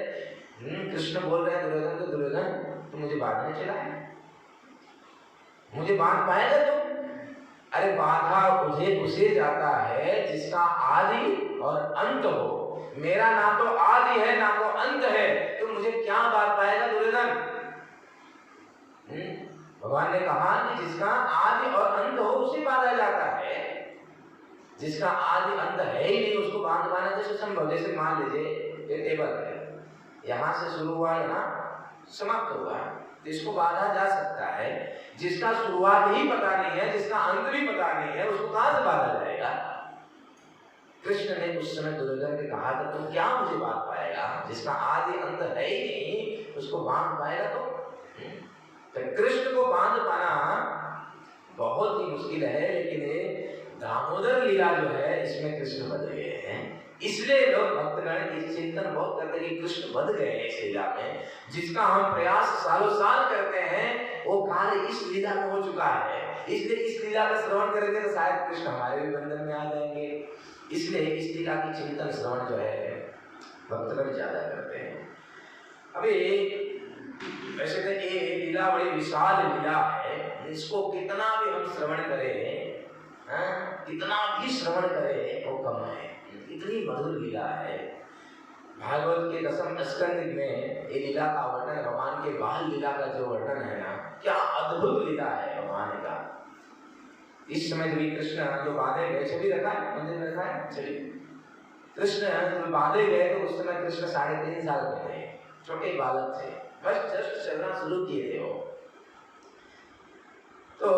कृष्ण बोल रहे हैं दुर्योधन को, दुर्योधन तू मुझे बांधने चला है, मुझे बांध पाएगा तुम? अरे बाधा उसे जाता है जिसका आदि और अंत हो। मेरा ना तो आदि है ना तो अंत है, तो मुझे क्या बांध पाएगा दुर्योधन? भगवान ने कहा कि जिसका आदि और अंत हो उसे बांधा जाता है, जिसका आदि अंत है ही नहीं उसको बांध पाना कैसे संभव? जैसे मान लीजिए ये टेबल है, यहाँ से शुरू हुआ यहाँ समाप्त हुआ, तो इसको बांधा जा सकता है। जिसका शुरुआत ही पता नहीं है, जिसका अंत भी पता नहीं है, उसको कहां से बांधा जाएगा? कृष्ण ने उस समय दुर्योधन से कहा था तुम क्या मुझे बांध पाएगा? जिसका आदि अंत है ही नहीं उसको बांध पाएगा तो कृष्ण को बांध पाना बहुत ही मुश्किल है। लेकिन दामोदर लीला जो है इसमें कृष्ण बंध गए हैं। इसलिए लोग भक्तगण इस चिंतन बहुत करते हैं कि कृष्ण बंध गए हैं इस लीला में। जिसका हम प्रयास सालों साल करते हैं वो कार्य इस लीला में हो चुका है। इसलिए इस लीला का श्रवण करेंगे तो शायद कृष्ण हमारे भी बंधन में आ जाएंगे। इसलिए इस लीला की चिंतन श्रवण जो है भक्तगण ज्यादा करते हैं। अभी वैसे तो ये लीला बड़ी विशाल लीला है, इसको कितना भी हम श्रवण करें कितना भी श्रवण करे वो कम है, इतनी मधुर लीला है। भागवत के दसम स्कंद में ये लीला का वर्णन, भगवान के बाल लीला का जो वर्णन है ना, क्या अद्भुत लीला है भगवान का। इस समय भी कृष्ण जो बांधे गए, छवि रखा है मंदिर में, रखा है छवि। कृष्ण जो बांधे गए तो उस समय कृष्ण 3.5 साल के थे, छोटे बालक थे, बस जस्ट चलना शुरू किए थे वो। तो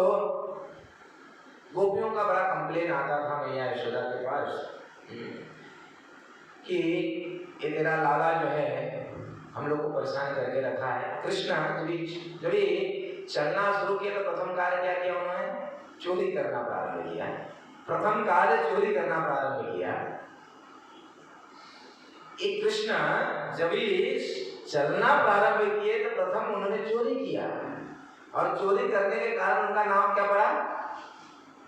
गोपियों का बड़ा कंप्लेन आता था मैया यशोदा के पास कि ये तेरा लाला जो है हम लोग को परेशान करके रखा है। कृष्ण जब चलना शुरू किया तो प्रथम कार्य क्या किया उन्होंने? चोरी करना प्रारंभ किया। प्रथम कार्य चोरी करना प्रारंभ किया। एक कृष्ण जब चलना प्रारंभ किए तो प्रथम उन्होंने चोरी किया, और चोरी करने के कारण उनका नाम क्या पड़ा?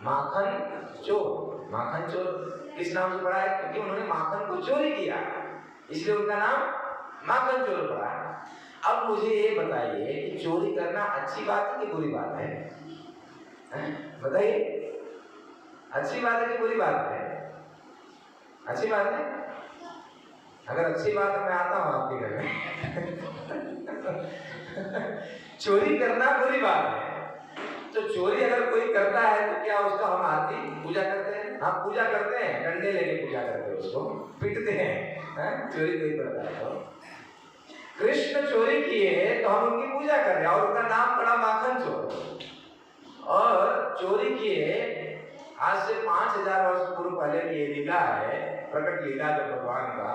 माखन चोर। माखन चोर किस नाम से पड़ा है? क्योंकि उन्होंने माखन को चोरी किया, इसलिए उनका नाम माखन चोर पड़ा। अब मुझे ये बताइए कि चोरी करना अच्छी बात है कि बुरी बात है? बताइए, अच्छी बात है कि बुरी बात है? अच्छी बात है। अगर अच्छी बात है मैं आता हूँ आपके घर में। चोरी करना बुरी बात है, तो चोरी अगर कोई करता है तो क्या उसका हम आरती पूजा करते हैं? हम पूजा करते हैं, डंडे लेके पूजा करते हैं, उसको पीटते हैं। चोरी कोई करता है तो कृष्ण चोरी किए तो हम उनकी पूजा कर रहे हैं, और उनका नाम पड़ा माखन चोर। और चोरी किए आज से 5000 वर्ष पूर्व पहले की ये लीला है, प्रकट लीला जब भगवान का,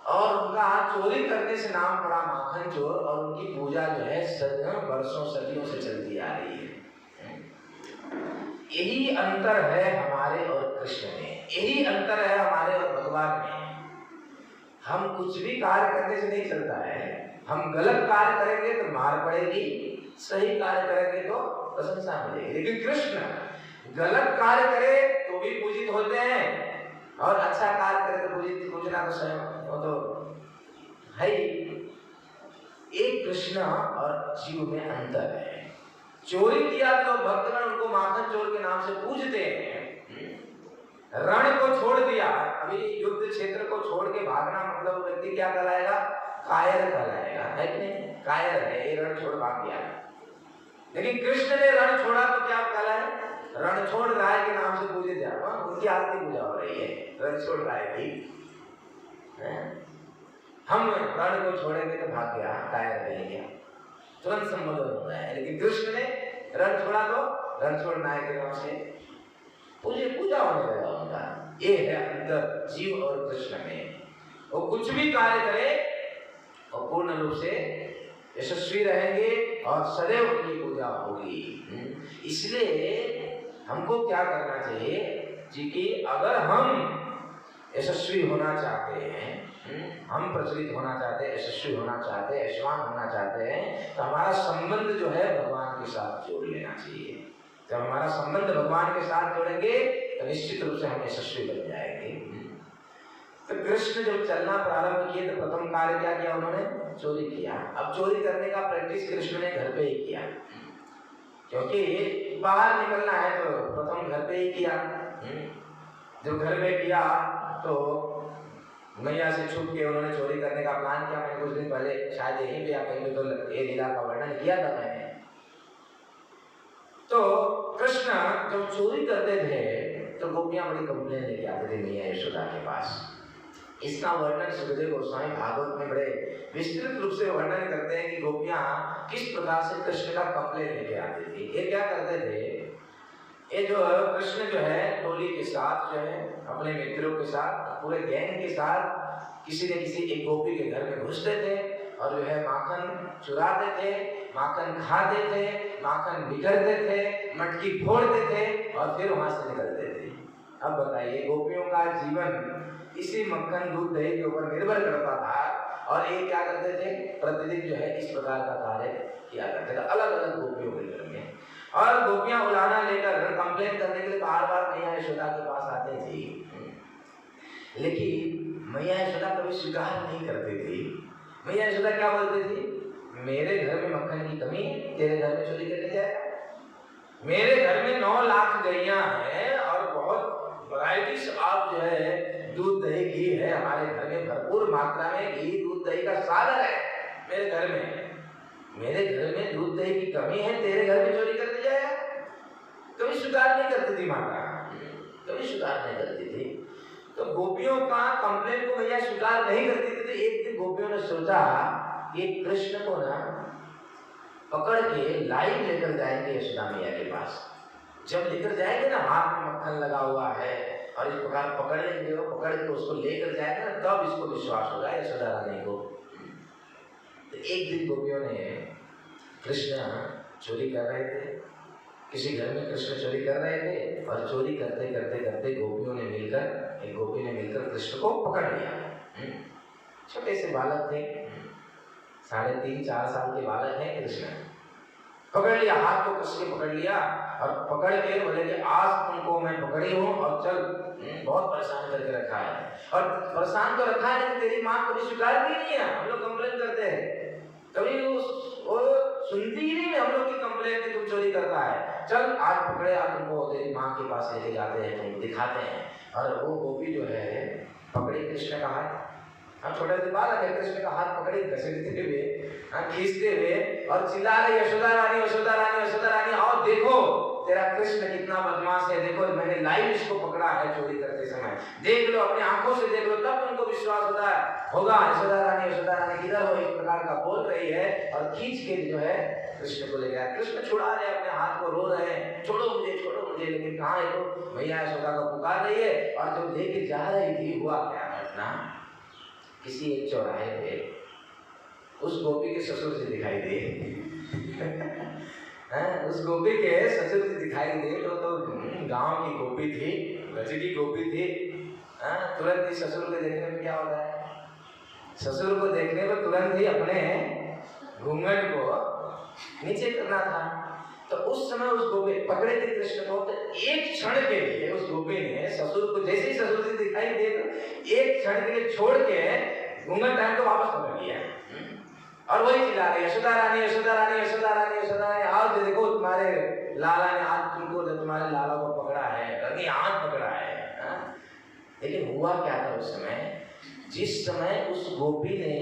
और उनका चोरी करने से नाम पड़ा माखन चोर, और उनकी पूजा जो है वर्षों सदियों से चलती आ रही है। यही अंतर है हमारे और कृष्ण में, यही अंतर है हमारे और भगवान में। हम कुछ भी कार्य करने से नहीं चलता है, हम गलत कार्य करेंगे तो मार पड़ेगी, सही कार्य करेंगे तो प्रशंसा मिलेगी। लेकिन कृष्ण गलत कार्य करे तो भी पूजित होते हैं, और अच्छा कार्य करे तो पूजना तो स्वयं वो तो है ही। एक कृष्ण और जीव में अंतर है। चोरी किया तो भक्तगण उनको माखन चोर के नाम से पूजते हैं। रण को छोड़ दिया, अभी युद्ध क्षेत्र को छोड़ के भागना मतलब व्यक्ति क्या कहलाएगा? कायर कहलाएगा, है कि नहीं? कायर है, ये रण छोड़ भाग गया। लेकिन कृष्ण ने रण छोड़ा तो क्या कहलाए? रण छोड़ राय के नाम से पूजे जाओ, उनकी आरती पूजा हो रही है, रण छोड़ राय की। हम रण को छोड़ेंगे तो भाग गया, कायर रह गया, तुरंत संबोधन हो रहा है। लेकिन कृष्ण ने रण छोड़ा तो रण छोड़ नाय के नाम से पूजा होने लगा उनका। ये है अंतर जीव और कृष्ण में। वो कुछ भी कार्य करे और पूर्ण रूप से यशस्वी रहेंगे और सदैव उनकी पूजा होगी। इसलिए हमको क्या करना चाहिए जी कि अगर हम यशस्वी होना चाहते हैं, हम प्रचलित होना चाहते हैं, यशस्वी होना चाहते हैं, यशवान होना चाहते हैं, तो हमारा संबंध जो है भगवान के साथ जोड़ लेना चाहिए। जब हमारा संबंध भगवान के साथ जोड़ेंगे तो निश्चित रूप से हम यशस्वी बन जाएंगे। तो कृष्ण जब चलना प्रारंभ किए तो प्रथम कार्य क्या किया उन्होंने? चोरी किया। अब चोरी करने का प्रैक्टिस कृष्ण ने घर पे ही किया, क्योंकि बाहर निकलना है तो प्रथम घर पे ही किया। जब घर में किया तो मैया से छुप के उन्होंने चोरी करने का प्लान किया। मैंने कुछ दिन पहले शायद यहीं पे या कहीं पे तो ये लीला का वर्णन किया था मैंने। तो कृष्ण जब चोरी करते थे तो गोपियां बड़ी कंप्लेन लेके आते थे मैया यशोदा के पास। इसका वर्णन सुखदेव गोस्वामी भागवत में बड़े विस्तृत रूप से वर्णन करते हैं कि गोपियां किस प्रकार से कृष्ण का कंप्लेन लेके आती थी। ये क्या करते थे, ये जो कृष्ण जो है टोली के साथ जो है अपने मित्रों के साथ पूरे गैंग के साथ किसी न किसी एक गोपी के घर में घुसते थे और जो है माखन चुराते थे, माखन खाते थे, माखन बिगड़ते थे, मटकी फोड़ते थे और फिर वहां से निकलते थे। अब बताइए गोपियों का जीवन इसी मक्खन दूध दही के ऊपर निर्भर करता था और ये क्या करते थे? प्रतिदिन जो है इस प्रकार का कार्य किया करते थे अलग अलग गोपियों के घर में। और गोपियां उलाना लेकर कंप्लेन करने के लिए बार बार मैया यशोदा के पास आते थे, लेकिन मैया यशोदा कभी स्वीकार नहीं करती थी। मैया यशोदा क्या बोलती थी? मेरे घर में मक्खन की कमी, तेरे घर में चोरी करने जाएगा। मेरे घर में 9 लाख गैया हैं और बहुत वैरायटी आप जो है दूध दही घी है, हमारे घर में भरपूर मात्रा में घी दूध दही का सागर है मेरे घर में। मेरे घर में दूध दही की कमी है, तेरे घर में चोरी करके जाएगा? कभी स्वीकार नहीं करती थी माता, कभी स्वीकार नहीं करती थी। तो गोपियों का कंप्लेंट को भैया स्वीकार नहीं करती थी। तो एक दिन गोपियों ने सोचा कि कृष्ण को ना पकड़ के लाइव लेकर जाएंगे यशोदा मैया के पास। जब लेकर जाएंगे ना, हाथ में मक्खन लगा हुआ है और इस प्रकार पकड़ लेंगे, वो पकड़ के उसको लेकर जाएंगे ना, तब इसको विश्वास होगा यशोदा रानी को। तो एक दिन गोपियों ने, कृष्ण चोरी कर रहे थे, किसी घर में कृष्ण चोरी कर रहे थे और चोरी करते करते करते गोपियों ने मिलकर, एक गोपी ने मिलकर कृष्ण को पकड़ लिया। छोटे से बालक थे, 3.5-4 साल के बालक हैं कृष्ण। पकड़ लिया, हाथ को कस के पकड़ लिया और पकड़ के बोले कि आज तुमको मैं पकड़ी हूँ और चल, बहुत परेशान करके रखा है। और परेशान तो रखा है लेकिन तेरी माँ कभी स्वीकार भी नहीं है। हम लोग कंप्लेन करते हैं, कभी वो सुनती ही नहीं है हम लोग की कंप्लेन कि तुम चोरी करता है। चल आज पकड़े, आज तुमको तेरी माँ के पास लेके जाते हैं, तुम दिखाते हैं। और वो गोपी जो है पकड़ी कृष्ण का हाथ, हम छोटे से बालक है, कृष्ण का हाथ पकड़े घसीटते हुए, खींचते हुए और चिल्ला रहे यशोदा रानी यशोदा रानी यशोदा रानी, आओ देखो तेरा कृष्ण कितना बदमाश है, देखो मैंने लाइव इसको पकड़ा है चोरी करते समय, देख लो अपनी आंखों से देख लो, तब तुमको विश्वास होगा यशोदा रानी किधर हो, इस प्रकार का बोल रही है। और खींच के जो है कृष्ण को ले गया। कृष्ण छुड़ा रहे अपने हाथ को, रो रहे हैं छोड़ो मुझे, लेकिन कहाँ है तो भैया यशोदा को पुकार रही है। और जब लेके जा रही थी, हुआ क्या घटना, किसी एक चौराहे पे उस गोपी के ससुर से दिखाई दे उस गोपी के ससुर से दिखाई दे तो गांव की गोपी थी, गज की गोपी थी। तुरंत ही ससुर को देखने में क्या होता है, ससुर को देखने में तुरंत ही अपने घूंघट को नीचे करना था। तो उस समय उस गोपी पकड़े थे कृष्ण को, तो एक क्षण के लिए उस गोपी ने ससुर को, जैसे ही ससुर से दिखाई दे तो एक क्षण के लिए छोड़ के घूंघट टाइम को वापस पकड़ लिया और वही चिल्ला रही यशोदा रानी यशोदा रानी यशोदा रानी यशोदा रानी, आओ देखो तुम्हारे लाला ने आज तुमको, तुम्हारे लाला को पकड़ा है, रंगी हाथ पकड़ा है। लेकिन हुआ क्या था उस समय, जिस समय उस गोपी ने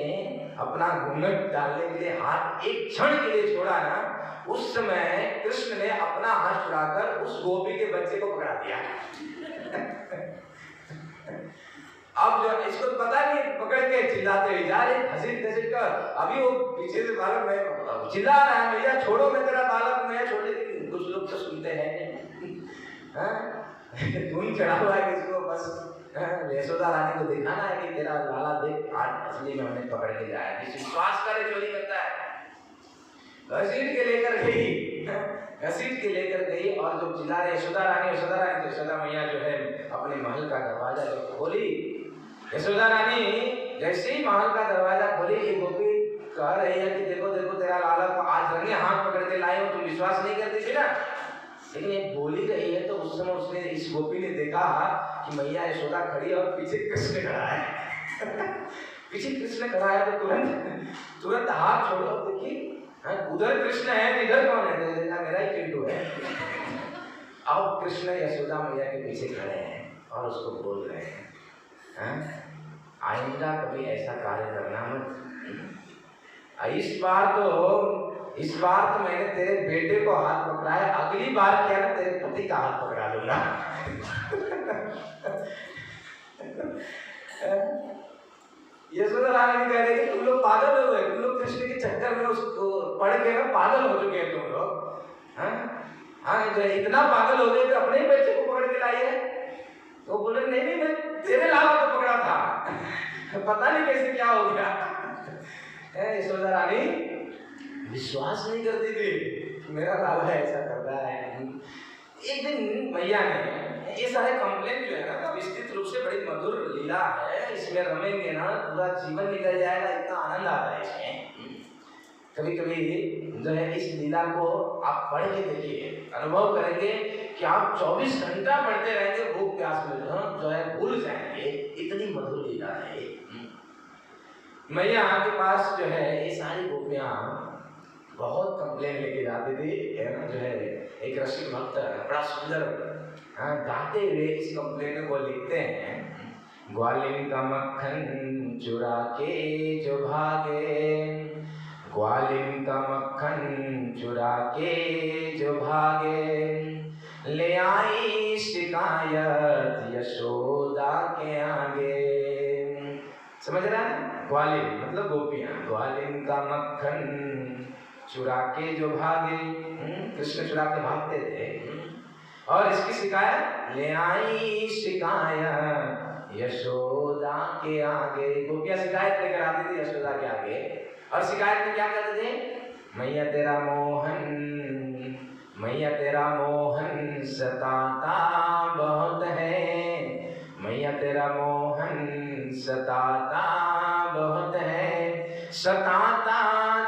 अपना घूंघट डालने के लिए हाथ एक क्षण के लिए छोड़ा ना, उस समय कृष्ण ने अपना हाथ छुड़ाकर उस गोपी के बच्चे को पकड़ा दिया अब जो इसको पता नहीं, पकड़ के चिल्लाते हुए जा रहे, घसीट कर, अभी वो पीछे से बालक में चिल्ला रहा है, भैया छोड़ो मैं तेरा बालक, मैं छोड़, लेकिन कुछ लोग तो सुनते हैं धुन चढ़ा हुआ है किसको, बस यशोदा रानी को दिखाना है कि तेरा लाला देख आज असली में हमने पकड़ के जाया, किसी विश्वास करे चोरी करता है। घसीट के लेकर गई और जब चिल्ला रहे यशोदा रानी तो यशोदा मैया जो है अपने महल का दरवाजा जब खोली, यशोदा रानी जैसे ही महल का दरवाजा खोली, ये गोपी कह रही है कि देखो देखो तेरा लाला को आज रंगे हाथ पकड़ के लाई हो, तुम विश्वास नहीं करती थी ना। लेकिन ये बोली रही है तो उस समय उसने, इस गोपी ने देखा कि मैया यशोदा खड़ी है और पीछे कृष्ण खड़ा है पीछे कृष्ण खड़ा है तो तुरंत हाथ छोड़ो, देखिए उधर कृष्ण है, इधर कौन है, मेरा ही चिंटू है। अब कृष्ण यशोदा मैया के पीछे खड़े हैं और उसको बोल रहे हैं, आइंदा कभी ऐसा कार्य करना मत। इस बार तो मैंने तेरे बेटे को हाथ पकड़ा है, अगली बार क्या ना तेरे पति का हाथ पकड़ा लूंगा यशोदा रानी कह रही है तुम लोग पागल हो गए, तुम लोग कृष्ण के चक्कर में उसको पढ़ के ना पागल हो चुके हैं तुम लोग। हाँ इतना पागल हो गए कि अपने ही बच्चे को पकड़ के लाई है। तो बोले नहीं मैं तेरे लाला को पकड़ा था पता नहीं कैसे क्या हो गया। यशोदा रानी विश्वास नहीं करती थी मेरा लाला ऐसा कर रहा है। एक दिन मैया ने, ये सारे कंप्लेंट जो है ना विस्तृत रूप से बड़ी मधुर लीला है, इसमें रमेंगे ना पूरा जीवन निकल जाएगा, इतना आनंद आता है इसमें। कभी कभी जो है इस लीला को आप पढ़ के देखिए, अनुभव करेंगे कि आप 24 घंटा पढ़ते रहेंगे, भूख प्यास में जो है भूल जाएंगे, इतनी मधुर लीला है। मैया के पास जो है ये सारी गोपियां बहुत कंप्लेन लेके जाती थी, है ना, जो है एक रसिक भक्त बड़ा सुंदर गाते हुए इस कंप्लेन को लिखते हैं, ग्वालिन का मक्खन चुरा के जो भागे, ग्वालिन का मक्खन चुरा के जो भागे, ले आई शिकायत यशोदा के आगे। समझ रहा है? ग्वालिन मतलब गोपियां, ग्वालिन का मक्खन चुरा के जो भागे, कृष्ण चुरा के भागते थे, और इसकी शिकायत ले आई शिकायत यशोदा के आगे। गोपियां शिकायत लेकर आती थी यशोदा के आगे, और शिकायत में क्या कहते थे? मैया तेरा मोहन, मैया तेरा मोहन सताता बहुत है, मैया तेरा मोहन सताता बहुत है, सताता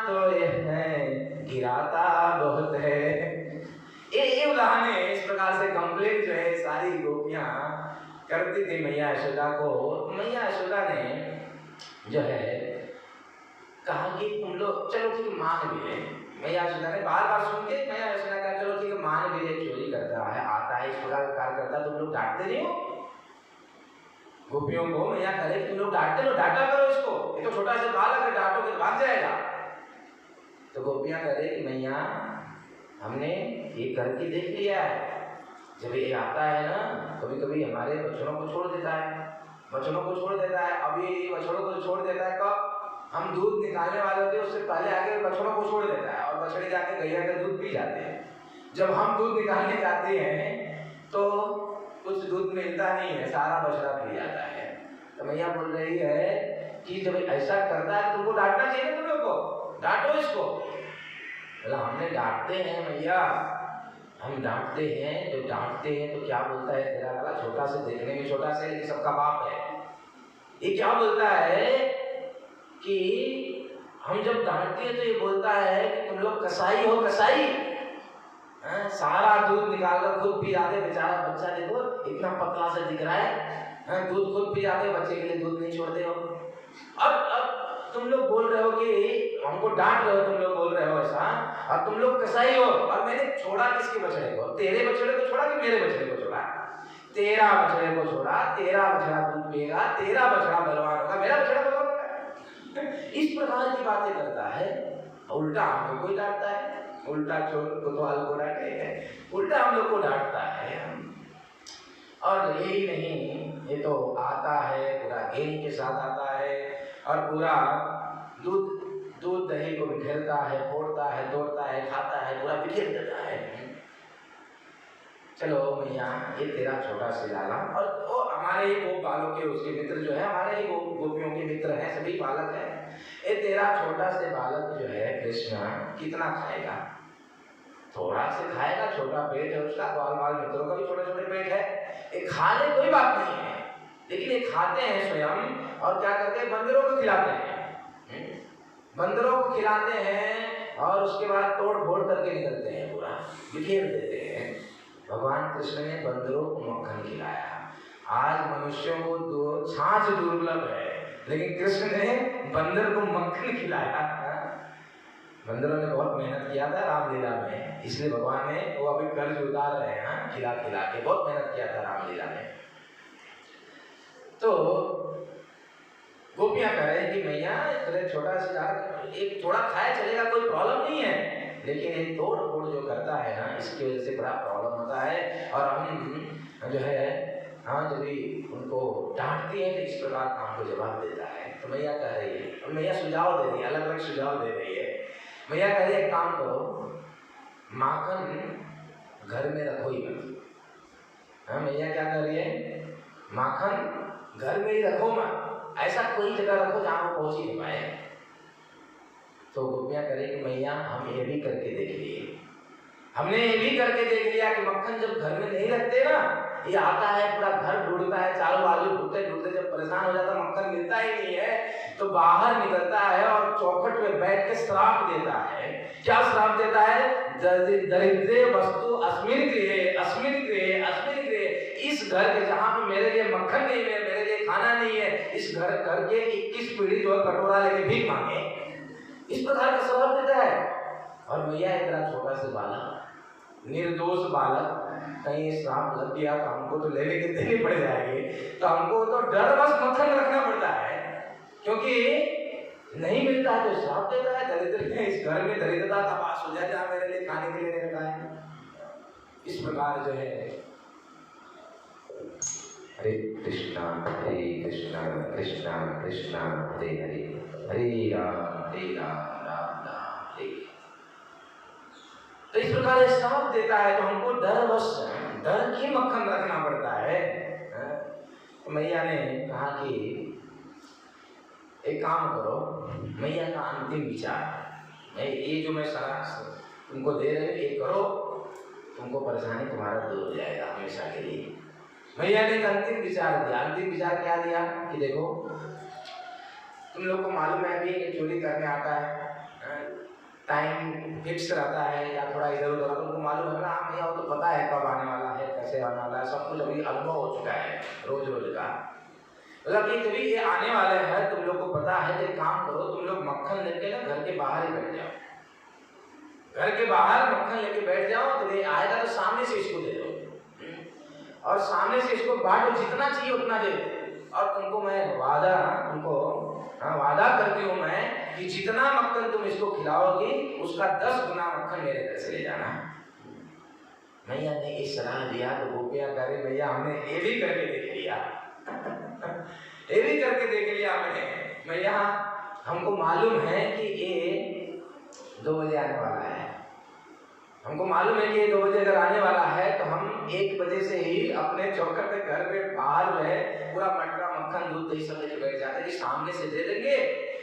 तो यह है गिराता बहुत है। ये उदाहरण इस प्रकार से कंप्लेंट जो है सारी गोपियां करती थी मैया यशोदा को। मैया यशोदा ने जो है कहा कि तुम लोग चलो ठीक है मान भी ले। मैया यशोदा ने बार बार सुन के मैया यशोदा कहा चलो ठीक है मान भी ले, चोरी करता है, आता है, इस प्रकार का कार्य करता है, तुम लोग डांटते नहीं हो गोपियों को। मैया करे तुम लोग डांटते लो, डांटा करो इसको, ये तो छोटा सा बालक है, डांटोगे तो भाग जाएगा। तो गोपियां करे कि मैया हमने ये करके देख लिया है, जब ये आता है ना कभी कभी हमारे बछड़ों को छोड़ देता है, बछड़ों को छोड़ देता है। अभी बछड़ों को छोड़ देता है कब? हम दूध निकालने वाले होते हैं उससे पहले आगे बछड़ों को छोड़ देता है, और बछड़े जाके गैया का दूध पी जाते हैं। जब हम दूध निकालने जाते हैं तो कुछ दूध मिलता नहीं है, सारा बछड़ा पी जाता है। तो मैया बोल रही है कि जब ऐसा करता है तुमको डांटना चाहिए, तुम लोग को डांटो इसको। बोला हमने डांटते हैं मैया, हम डांटते हैं, जब डांटते हैं तो क्या बोलता है तेरा वाला, छोटा से देखने में छोटा से लेकिन सबका बाप है, ये क्या बोलता है कि हम जब डांटते हैं तो ये बोलता है कि तुम लोग कसाई हो, कसाई, सारा दूध निकाल कर खुद पी जाते, बेचारा बच्चा देखो इतना पतला सा दिख रहा है, दूध खुद पी जाते, बच्चे के लिए दूध नहीं छोड़ते हो। अब तुम लोग बोल रहे हो कि हमको डांट रहे हो, तुम लोग बोल रहे हो ऐसा, और तुम लोग कसाई हो, और मैंने छोड़ा किसके बछड़े को? तेरे बछड़े को छोड़ा कि मेरे बछड़े को छोड़ा? तेरा बछड़े को छोड़ा, तेरा बछड़ा दूध पिएगा, तेरा बछड़ा बलवान होगा, मेरा बछड़ा बलवान होगा। इस प्रकार की बातें करता है, उल्टा हमको कोई डांटता है, उल्टा चोर कोतवाल को डांटे, उल्टा हम लोग को डांटता है। और यही नहीं, ये तो आता है पूरा घेरी के साथ आता है, और पूरा दूध दही को बिखेरता है, फोड़ता है, तोड़ता है, खाता है, पूरा बिखेर देता है। चलो मैया ये तेरा छोटा सा लाला, और हमारे ही वो बालक के उसके मित्र जो है, हमारे ही गोपियों के मित्र हैं, सभी बालक हैं, ये तेरा छोटा से बालक जो है कृष्ण कितना खाएगा? थोड़ा से खाएगा, छोटा पेट है उसका, बाल बाल मित्रों का भी छोटे छोटे पेट है, ये खा ले कोई बात नहीं है, लेकिन ये खाते हैं स्वयं, और क्या करते हैं? बंदरों को खिलाते हैं, बंदरों को खिलाते हैं, और उसके बाद तोड़ फोड़ करके निकलते हैं, पूरा बिखेर देते हैं। भगवान कृष्ण ने बंदरों को मक्खन खिलाया। आज मनुष्यों को छाछ दुर्लभ है, लेकिन कृष्ण ने बंदर को मक्खन खिलाया। बंदरों ने बहुत मेहनत किया था रामलीला में, इसलिए भगवान ने वो अभी कर्ज उतार रहे हैं, खिला खिला के बहुत मेहनत किया था रामलीला में। तो गोपियां कह रहे हैं कि मैया तेरे छोटा सा एक थोड़ा खाया चलेगा, कोई प्रॉब्लम नहीं है, लेकिन ये तोड़ फोड़ जो करता है ना, इसकी वजह से बड़ा प्रॉब्लम होता है। और हम जो है जब भी उनको डांटती है तो इस प्रकार हमको जवाब देता है। तो मैया कह रही है, और मैया सुझाव दे रही है, अलग अलग सुझाव दे रही है। मैया कह रही है एक काम करो, माखन घर में रखो ही मत। मैया क्या कर रही है? माखन घर में ही रखो मत, ऐसा कोई जगह रखो जहां वो पहुंच ही नहीं पाए। तो गोपियां करे कि मैया हम ये भी करके देख लिए, हमने ये भी करके देख लिया कि मक्खन जब घर में नहीं रखते ना, ये आता है पूरा घर ढूंढता है, चारों बाजू ढूंढते ढूंढते जब परेशान हो जाता, मक्खन मिलता ही नहीं है, तो बाहर निकलता है और चौखट में बैठ के श्राप देता है। क्या श्राप देता है? दरिद्रे वस्तु अस्मिन गृहे, अस्मिन गृहे, अस्मिन गृहे, इस घर के जहां पे मेरे लिए मक्खन नहीं है, मेरे लिए खाना नहीं है, इस घर के 21 पीढ़ी जो कटोरा लेके भीख मांगे, इस प्रकार का श्राप देता है। और मैया इतना छोटा सा बालक, निर्दोष बालक, कहीं श्राप लग गया तो हमको तो लेने के देने पड़ जाएंगे, तो हमको तो डर बस मक्खन रखना पड़ता है, क्योंकि नहीं मिलता है तो श्राप देता है। दरिद्र है, इस घर में दरिद्रता का वास हो जाए जहाँ मेरे लिए खाने के लिए नहीं रखा है। इस प्रकार जो है हरे कृष्णा कृष्णा कृष्णा हरे हरे, हरे राम राम राम हरे। तो इस प्रकार श्राप देता है तो हमको डर की मक्खन रखना पड़ता है। तो मैया ने कहा कि एक काम करो, मैया का अंतिम विचार, ये जो मैं सलाह तुमको दे रही हूँ ये करो, तुमको परेशानी तुम्हारा दूर हो जाएगा हमेशा के लिए। मैया ने एक अंतिम विचार दिया। अंतिम विचार क्या दिया कि देखो, तुम लोग को मालूम है अभी ये चोरी करने आता है, टाइम फिक्स रहता है या थोड़ा इधर उधर, तुमको मालूम है ना मैया, वो तो पता है कब आने वाला है, कैसे आने वाला है, सब कुछ अभी अनुभव हो चुका है रोज रोज का। मतलब कि कभी ये आने वाले हैं, तुम लोग को पता है। एक काम करो, तुम लोग मक्खन लेके ना घर के बाहर ही बैठ जाओ, घर के बाहर मक्खन लेके बैठ जाओ, तो ये आएगा तो सामने से इसको दे दो और सामने से इसको बांटो, जितना चाहिए उतना दे दो। और तुमको मैं वादा करती हूँ मैं कि जितना मक्खन तुम इसको खिलाओगी उसका 10 गुना मक्खन मेरे घर से ले जाना। मैया ने ये सलाह दिया तो गोपियां कह रही भैया हमने ये भी करके देख लिया ये भी करके देख लिया मैंने मैया, हमको मालूम है कि ये 2 बजे आने वाला है, हमको मालूम है कि ये 2 बजे अगर आने वाला है तो हम 1 बजे से ही अपने चौखट पे घर पे बाहर में पूरा मटका मक्खन दूध दही सब लेके बैठ जाते हैं कि सामने से दे देंगे।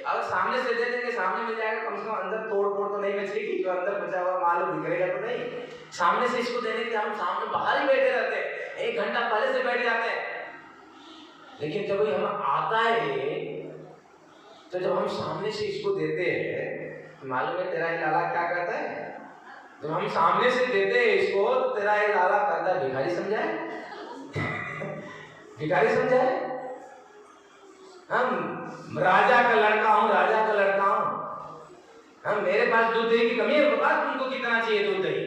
अगर सामने से दे देंगे, सामने मिल जाएगा, कम से कम अंदर तोड़ तो नहीं बचेगी, जो अंदर बचा हुआ माल बिखरेगा तो नहीं। सामने से इसको देने के हम सामने बाहर ही बैठे रहते हैं, 1 घंटा पहले से बैठ जाते हैं। लेकिन जब हम आता है तो जब हम सामने से इसको देते हैं, मालूम है तेरा लाला क्या करता है, जब हम सामने से देते हैं इसको तो तेरा ये लाला करता है भिखारी समझाए भिखारी समझाए। हम राजा का लड़का हूँ, राजा का लड़का हूँ, हम मेरे पास दूध दही की कमी है, बता तुमको कितना चाहिए दूध दही,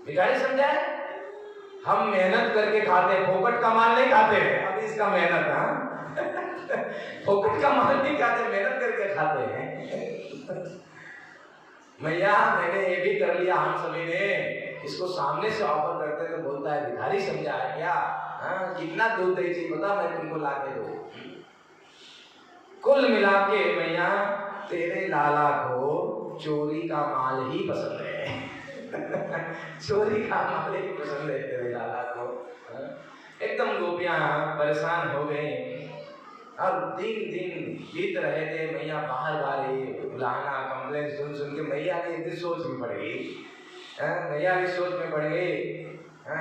भिखारी समझाए। हम मेहनत करके खाते हैं, फोकट का माल नहीं खाते हैं। अभी इसका मेहनत फोकट का माल नहीं खाते, मेहनत करके खाते हैं। मैया मैंने ये भी कर लिया, हम सभी ने इसको सामने से ऑफर करते तो बोलता है भिखारी समझा है क्या, कितना दूध दही चाहिए बता मैं तुमको ला के दूं। कुल मिला के मैया तेरे लाला को चोरी का माल ही पसंद है चोरी का माल ही पसंद है तेरे लाला को। एकदम गोपियां परेशान हो गई। अब दिन बीत रहे थे, मैया बाहर बारी बुलाना कंप्लेन सुन सुन के मैया ने इतनी सोच में पड़ गई, मैया भी सोच में पड़ गई।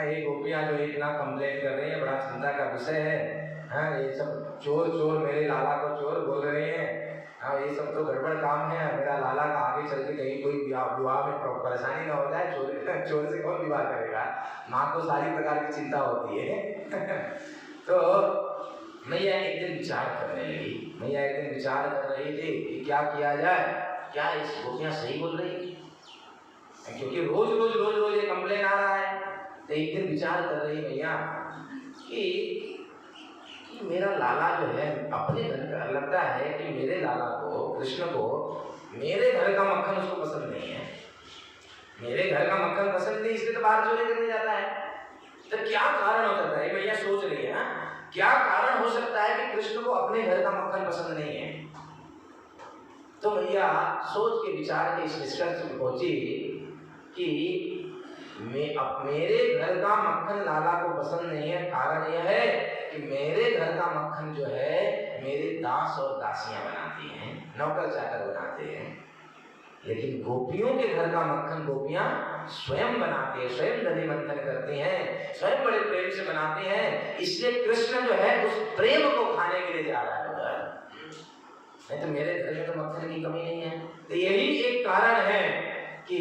ये गोपियां जो इतना कंप्लेन कर रही है, बड़ा चिंता का विषय है। ये सब चोर चोर मेरे लाला को चोर बोल रहे हैं, ये सब तो गड़बड़ काम है। मेरा लाला का आगे चल के कहीं कोई विवाह में परेशानी ना हो जाए, चोर से कौन विवाह करेगा, माँ को सारी प्रकार की चिंता होती है तो मैया एक दिन विचार करने लगी। मैया एक दिन विचार कर रही थी कि क्या किया जाए, क्या इस गोपियां सही बोल रही, क्योंकि रोज रोज ये कंप्लेन आ रहा है। तो एक दिन विचार कर रही मैया कि मेरा लाला जो है अपने घर का, लगता है कि मेरे लाला को, कृष्ण को मेरे घर का मक्खन उसको पसंद नहीं है, मेरे घर का मक्खन पसंद नहीं, इसलिए तो बाहर चोरी करने जाता है। तो क्या कारण हो सकता है, मैया सोच रही है क्या कारण हो सकता है कि कृष्ण को अपने घर का मक्खन पसंद नहीं है। तो मैया सोच के विचार के इस निष्कर्ष में पहुंची कि मेरे घर का मक्खन लाला को पसंद नहीं है। कारण यह है कि मेरे घर का मक्खन जो है मेरे दास और दासियां बनाती हैं, नौकर चाकर बनाते हैं, लेकिन गोपियों के घर का मक्खन गोपियां स्वयं बनाती है, स्वयं दधि मंथन करती हैं, स्वयं बड़े प्रेम से बनाते हैं। इसलिए कृष्ण जो है उस प्रेम को खाने के लिए जा रहा है उधर, नहीं तो मेरे घर में तो मक्खन की कमी नहीं है। तो यही एक कारण है कि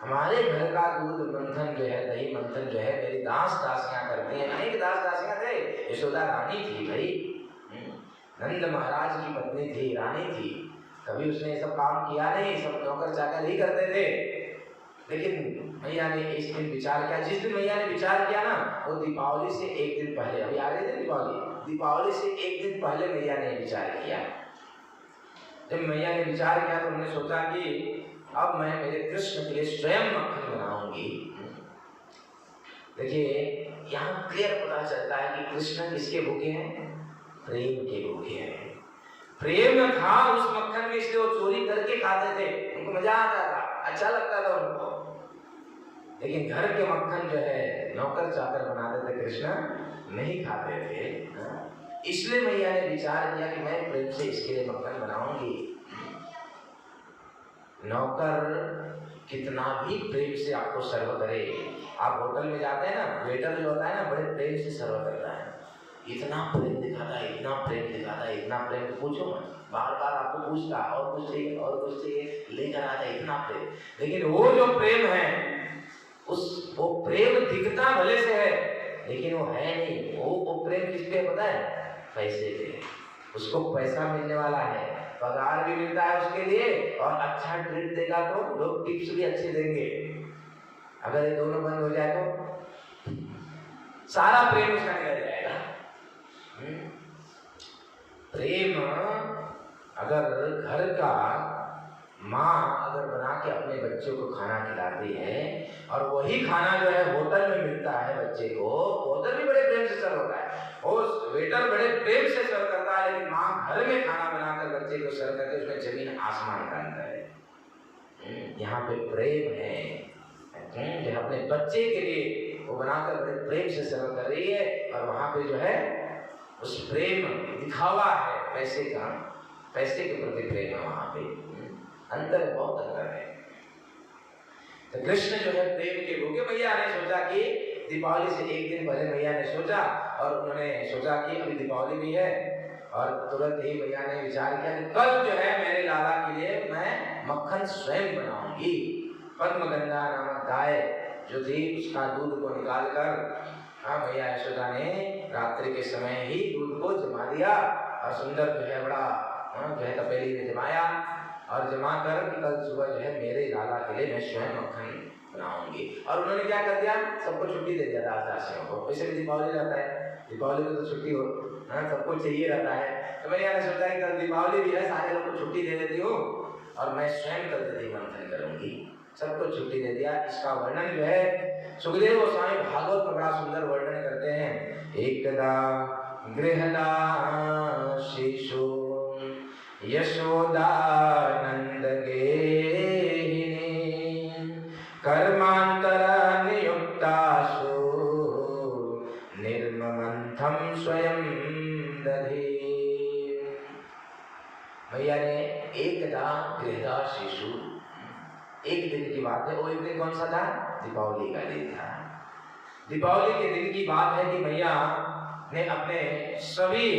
हमारे घर का दूध मंथन जो है, दही मंथन जो है मेरी दास दासियां करती हैं। अनेक दास दासियां थे, यशोदा रानी थी भाई, नंद महाराज की पत्नी थी, रानी थी, कभी उसने सब काम किया नहीं, सब नौकर चाकर ही करते थे। लेकिन मैया ने इस दिन विचार किया। जिस दिन मैया ने विचार किया ना, वो दीपावली से एक दिन पहले, अभी आ रही थी दीपावली से एक दिन पहले मैया ने विचार किया। जब मैया ने विचार किया तो उन्होंने सोचा कि अब मैं मेरे कृष्ण के लिए स्वयं मक्खन बनाऊंगी। देखिए यहाँ क्लियर पता चलता है कि कृष्ण किसके भूखे हैं? प्रेम के भूखे हैं। प्रेम था उस मक्खन में, इसलिए वो चोरी करके खाते थे, उनको मजा आता था, अच्छा लगता था उनको। लेकिन घर के मक्खन जो है नौकर चाकर बनाते थे, कृष्ण नहीं खाते थे। इसलिए मैया ने विचार किया कि मैं प्रेम से इसके लिए मक्खन बनाऊंगी। नौकर कितना भी प्रेम से आपको सर्व करे, आप होटल में जाते हैं ना, वेटर जो होता है ना, बड़े प्रेम से सर्व करता है, इतना प्रेम दिखाता है, इतना प्रेम दिखाता है, इतना प्रेम, पूछो मत, बार बार आपको पूछता और कुछ चाहिए और कुछ चाहिए, लेकर आता है, इतना प्रेम। लेकिन वो जो प्रेम है, वो प्रेम दिखता भले से है, लेकिन वो है नहीं। वो प्रेम किस पे पता है? पैसे पे। उसको पैसा मिलने वाला है, पगार भी मिलता है उसके लिए, और अच्छा ट्रीट देगा तो लोग टिप्स भी अच्छे देंगे। अगर ये दोनों बंद हो जाए तो सारा प्रेम उसका निकल जाएगा। प्रेम अगर घर का माँ अगर बना के अपने बच्चों को खाना खिलाती है, और वही खाना जो है होटल में मिलता है बच्चे को, होटल भी बड़े प्रेम से सर्व होता है, और वेटर बड़े प्रेम से सर्व करता है, लेकिन माँ घर में खाना बनाकर बच्चे को सर्व करके उसमें जमीन आसमान का अंतर है। यहाँ पे प्रेम है, जो अपने बच्चे के लिए वो बनाकर बड़े प्रेम से सर्व कर रही है, और वहाँ पे जो है उस प्रेम दिखावा है पैसे का, पैसे के प्रति प्रेम है। वहाँ पे अंतर है, बहुत अंतर है। तो कृष्ण जो है प्रेम के भूखे। मैया ने सोचा कि दीपावली से एक दिन पहले मैया ने सोचा, और उन्होंने सोचा कि अभी दीपावली भी है, और तुरंत ही मैया ने विचार किया कि कल जो है मेरे लाला के लिए मैं मक्खन स्वयं बनाऊंगी। पद्मगंगा नामक गाय जो थी, उसका दूध को निकाल कर मैया यशोदा ने रात्रि के समय ही दूध को जमा दिया, और सुंदर जो है बड़ा जो है तपेली में जमाया, और जमा कर कल सुबह जो है मेरे लाला के लिए मैं स्वयं मक्खन बनाऊंगी। और उन्होंने क्या कर दिया, सबको छुट्टी दे दिया दास-दासियों को। वैसे भी दीपावली रहता है, दीपावली में तो छुट्टी हो, सबको चाहिए रहता है। तो मैंने सोचा कि कल दीपावली भी है, सारे लोग को छुट्टी दे देती हूँ, और मैं स्वयं कल दधि मंथन करूंगी। सबको छुट्टी दे दिया। इसका वर्णन जो है सुखदेव गोस्वामी भागवत में बड़ा सुंदर वर्णन करते हैं। एकदा गृहदा शिशु यशोदानंद गेहिनी कर्मांतर नियुक्तासु निर्ममंथम स्वयं दधि। भैया ने एकदा गृहदा शिशु, एक दिन की बात है, वो एक दिन कौन सा था? दीपावली का दिन था। दीपावली के दिन की बात है कि मैया ने अपने सभी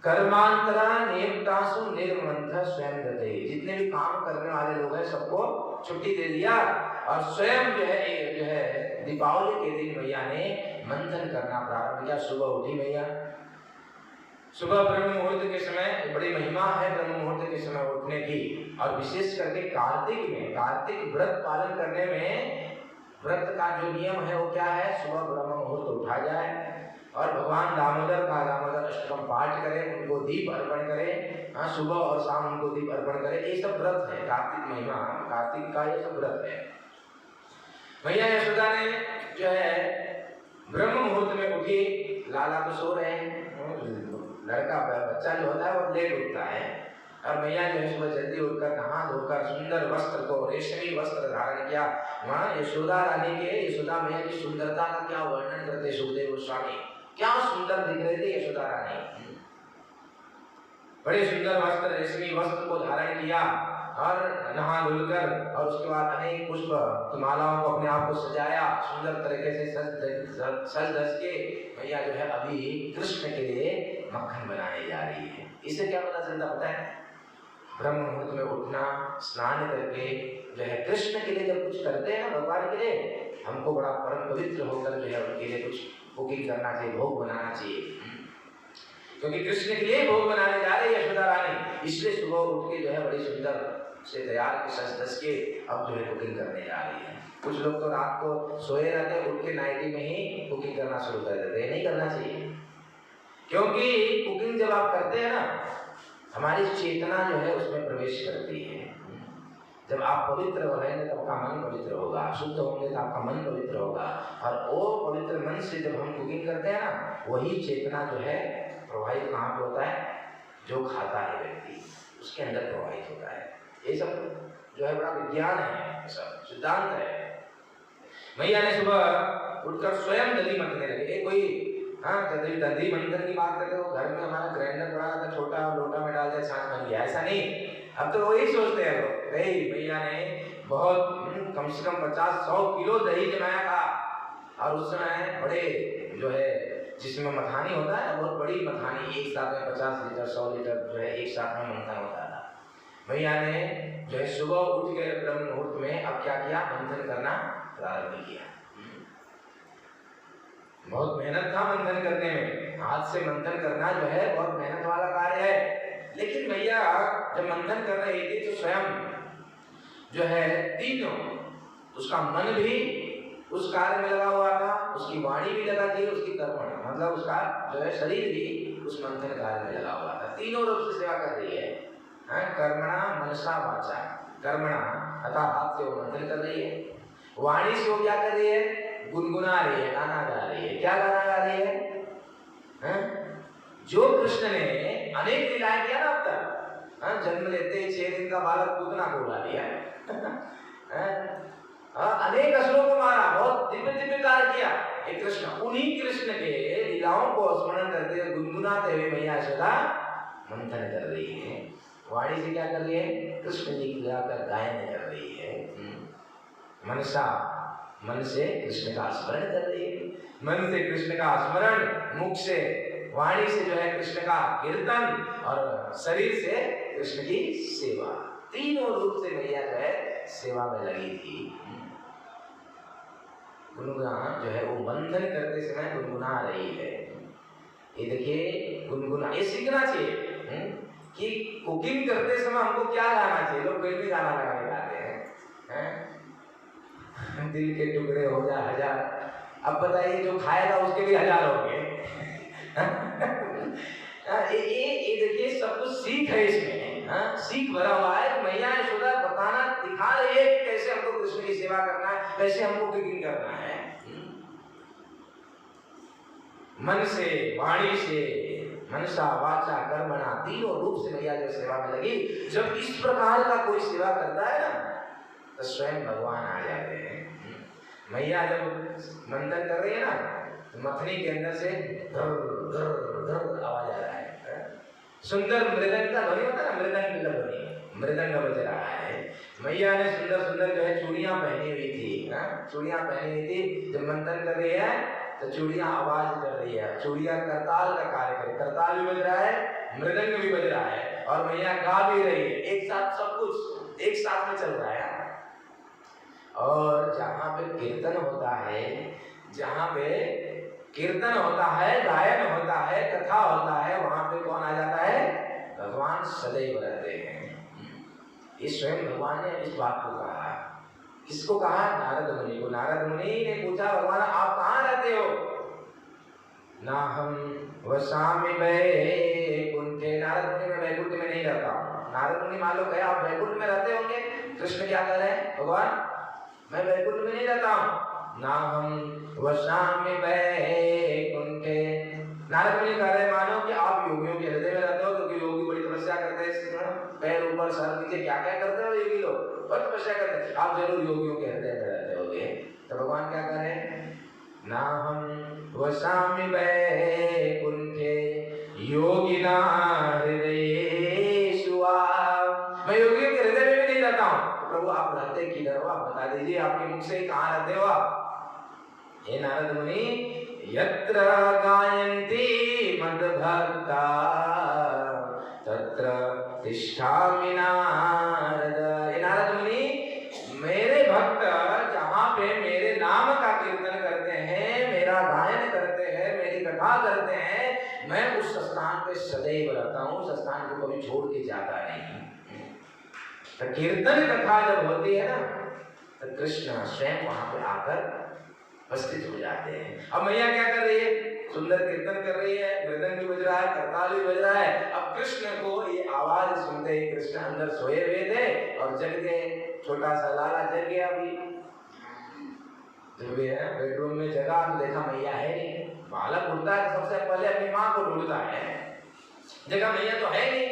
कर्मांतरा नियुक्तासु निर्मंथ स्वयं दधे, जितने भी काम करने वाले लोग हैं सबको छुट्टी दे दिया, और स्वयं जो है दीपावली के दिन मैया ने मंथन करना प्रारंभ किया। सुबह उठी मैया, सुबह ब्रह्म मुहूर्त के समय, बड़ी महिमा है ब्रह्म मुहूर्त के समय उठने की, और विशेष करके कार्तिक में, कार्तिक व्रत पालन करने में व्रत का जो नियम है वो क्या है? सुबह ब्रह्म मुहूर्त उठा जाए, और भगवान दामोदर का दामोदर अष्टकम पाठ करें, उनको दीप अर्पण करें, सुबह और शाम उनको दीप अर्पण करें। ये सब व्रत है, कार्तिक महिमा, कार्तिक का ये सब व्रत है। मैया यशोदा ने जो है ब्रह्म मुहूर्त में उठी, लाला तो सो रहे हैं, लड़का बच्चा जो होता है वो लेट उठता है, और मैया जो है सुबह जल्दी उठकर नहा धोकर सुंदर वस्त्र को, रेशमी वस्त्र धारण किया। वहाँ यशोदा रानी के, यशोदा मैया की सुंदरता का क्या वर्णन करते सुखदेव गोस्वामी, क्या सुंदर दिख रहे थे यशोदा रानी। बड़े सुंदर वस्त्र, रेशमी वस्त्र को धारण किया, और नहा धुलकर, और उसके बाद अनेक पुष्प की मालाओं को अपने आप को सजाया, सुंदर तरीके से सज धज के मैया जो है अभी कृष्ण के लिए मक्खन बनाने जा रही है। इससे क्या पता चलता पता है? ब्रह्म मुहूर्त में उठना, स्नान करके जो है कृष्ण के लिए जब कुछ करते हैं ना, भगवान के लिए, हमको बड़ा परम पवित्र होकर जो है उनके लिए कुछ कुकिंग करना चाहिए, भोग बनाना चाहिए, क्योंकि कृष्ण के लिए भोग बनाने जा रही है यशोदा रानी। इसलिए सुबह उठ के जो है बड़ी सुंदर से तैयार के सज धज के अब जो है कुकिंग करने जा रही है। कुछ लोग तो रात को सोए रहते, उठ के नाइटी में ही कुकिंग करना शुरू कर देते हैं। नहीं करना चाहिए, क्योंकि कुकिंग जब आप करते हैं ना, हमारी चेतना जो है उसमें प्रवेश करती है। जब आप पवित्र रहेंगे तो आपका मन पवित्र होगा, शुद्ध होंगे तो आपका मन पवित्र होगा, और वो पवित्र मन से जब हम कुकिंग करते हैं ना, वही चेतना जो है प्रवाहित कहाँ पे होता है? जो खाता है व्यक्ति उसके अंदर प्रवाहित होता है। ये सब जो है बड़ा विज्ञान है, सब सिद्धांत है। मैया ने सुबह उठकर स्वयं दही मंथने लगे। कोई दही मंथन की बात करते हो, घर में हमारा ग्राइंडर पड़ा था छोटा, लोटा में डाल दिया, छाछ बन गया, ऐसा नहीं। अब तो वही सोचते हैं लोग, भाई मैया ने बहुत कम से कम 50-100 किलो दही जमाया था, और उस समय बड़े जो है जिसमें मथानी होता है, बहुत बड़ी मथानी, एक साथ में 50 लीटर 100 लीटर जो है एक साथ में मंथन होता था। मैया ने जो है सुबह उठ के ब्रह्म मुहूर्त में अब क्या किया? मंथन करना प्रारंभ किया। बहुत मेहनत था मंथन करने में, हाथ से मंथन करना जो है बहुत मेहनत वाला कार्य है। लेकिन मैया जब मंथन कर रही थी तो स्वयं जो है तीनों, उसका मन भी उस कार्य में लगा हुआ था, उसकी वाणी भी लगा थी, उसकी कर्मण मतलब उसका जो है शरीर भी उस मंथन कार्य में लगा हुआ था। तीनों रूप से सेवा कर रही है। कर्मणा मनसा वाचा। कर्मणा अर्थात हाथ से वो मंथन कर रही है, वाणी से वो क्या कर रही है? गुनगुना रही है, गाना गा रही है। क्या गाना गा रही है? जो कृष्ण ने अनेक लीलाएं किया ना अब तक, जन्म लेते 6 दिन का बालक पूतना को उड़ा दिया, अनेक असुरों को मारा, बहुत दिव्य दिव्य कार्य किया एक कृष्ण। उन्हीं कृष्ण के लीलाओं को स्मरण करते हुए गुनगुनाते हुए मैया सदा मंथन कर रही है। वाणी से क्या कर रही है? कृष्ण जी की लीला का गायन कर रही है। मनसा, मन से कृष्ण का स्मरण कर रही है, मन से कृष्ण का स्मरण, मुख से वाणी से जो है कृष्ण का कीर्तन, और शरीर से कृष्ण की सेवा। तीनों रूप से मैया जो है सेवा में लगी थी। गुनगुना जो है वो मंथन करते समय गुनगुना रही है। ये देखिए गुनगुना, ये सीखना चाहिए कि कुकिंग करते समय हमको क्या गाना चाहिए। लोग फिल्मी गाना लगाने गाते हैं, दिल के टुकड़े हो जा हजार। अब बताइए जो खाएगा उसके भी 1000 होंगे। ये देखिए सब कुछ सीख है इसमें, सीख भरा हुआ है। मैया यशोदा बताना दिखा रही है कि कैसे हमको कृष्ण की सेवा करना है, कैसे हमको कुकिंग करना है। मन से, वाणी से, मनसा वाचा कर्मणा, तीनों रूप से मैया जो सेवा में लगी। जब इस प्रकार का कोई सेवा करता है ना, तो स्वयं भगवान आ जाते हैं। मैया जब मंथन कर रही है ना, तो मथनी के अंदर से धर धर धर आवाज आ रहा है। सुंदर मृदंग का ध्वनि होता है ना, मृदंग का ध्वनि, मृदंग बज रहा है। मैया ने सुंदर सुंदर जो है चूड़ियां पहनी हुई थी, चूड़ियां पहनी हुई थी। जब मंथन कर रही है तो चूड़ियां आवाज कर रही है, चूड़ियां करताल का कार्य करे, करताल भी बज रहा है, मृदंग भी बज रहा है, और मैया गा भी रही है। एक साथ सब कुछ एक साथ में चल रहा है। और जहाँ पे कीर्तन होता है, जहाँ पे कीर्तन होता है, गायन होता है, कथा होता है, वहां पे कौन आ जाता है? भगवान सदैव रहते हैं। इस स्वयं भगवान ने इस बात को कहा। किसको कहा? नारद मुनि को। नारद मुनि ने पूछा, भगवान आप कहाँ रहते हो? ना हम वसामि वैकुंठे। नारद मुनि मैं वैकुंठ में नहीं रहता हूँ। नारद मुनि मान लो गया, आप वैकुंठ में रहते होंगे। कृष्ण क्या कह रहे हैं? भगवान मैं वैकुंठ में नहीं रहता हूँ। ना हम वसामि वैकुंठे। नारद मुनि कह रहे मानो कि आप योगियों के हृदय में रहते हो, क्योंकि योगी बड़ी तपस्या करते हैं, पैर ऊपर सर नीचे क्या क्या करते हो योगी लोग, बड़ी तपस्या करते हैं, आप जरूर योगियों के हृदय में रहते होगे। तो भगवान क्या कर रहे हैं? ना हम वसामि वैकुंठे योगिना हृदयेषु। मैं योगियों के हृदय में भी नहीं रहता हूँ। प्रभु आप रहते किधर हो? आप बता दीजिए, आपके मुख से कहाँ रहते हो आप? हे नारद मुनि, यत्र गायन्ति मद्भक्ता तत्र तिष्ठामि नारद। हे नारद मुनि, मेरे भक्त जहाँ पे मेरे नाम का कीर्तन करते हैं, मेरा गायन करते हैं, मेरी कथा करते हैं, मैं उस स्थान पे सदैव रहता हूँ, उस स्थान को कभी छोड़ के जाता नहीं। तो कीर्तन कथा जब होती है ना, तो कृष्ण स्वयं वहां पर आकर उपस्थित हो जाते हैं। अब मैया क्या कर रही है? सुंदर कीर्तन कर रही है, मृदंग भी बज रहा है, करताल भी बज रहा है। अब कृष्ण को ये आवाज सुनते ही कृष्ण अंदर सोए हुए थे और जग गए। छोटा सा लाला जग गया। अभी जब है बेडरूम में जगा तो देखा मैया है नहीं। बालक उठता है सबसे पहले अपनी माँ को ढूंढता है, देखा मैया तो है नहीं।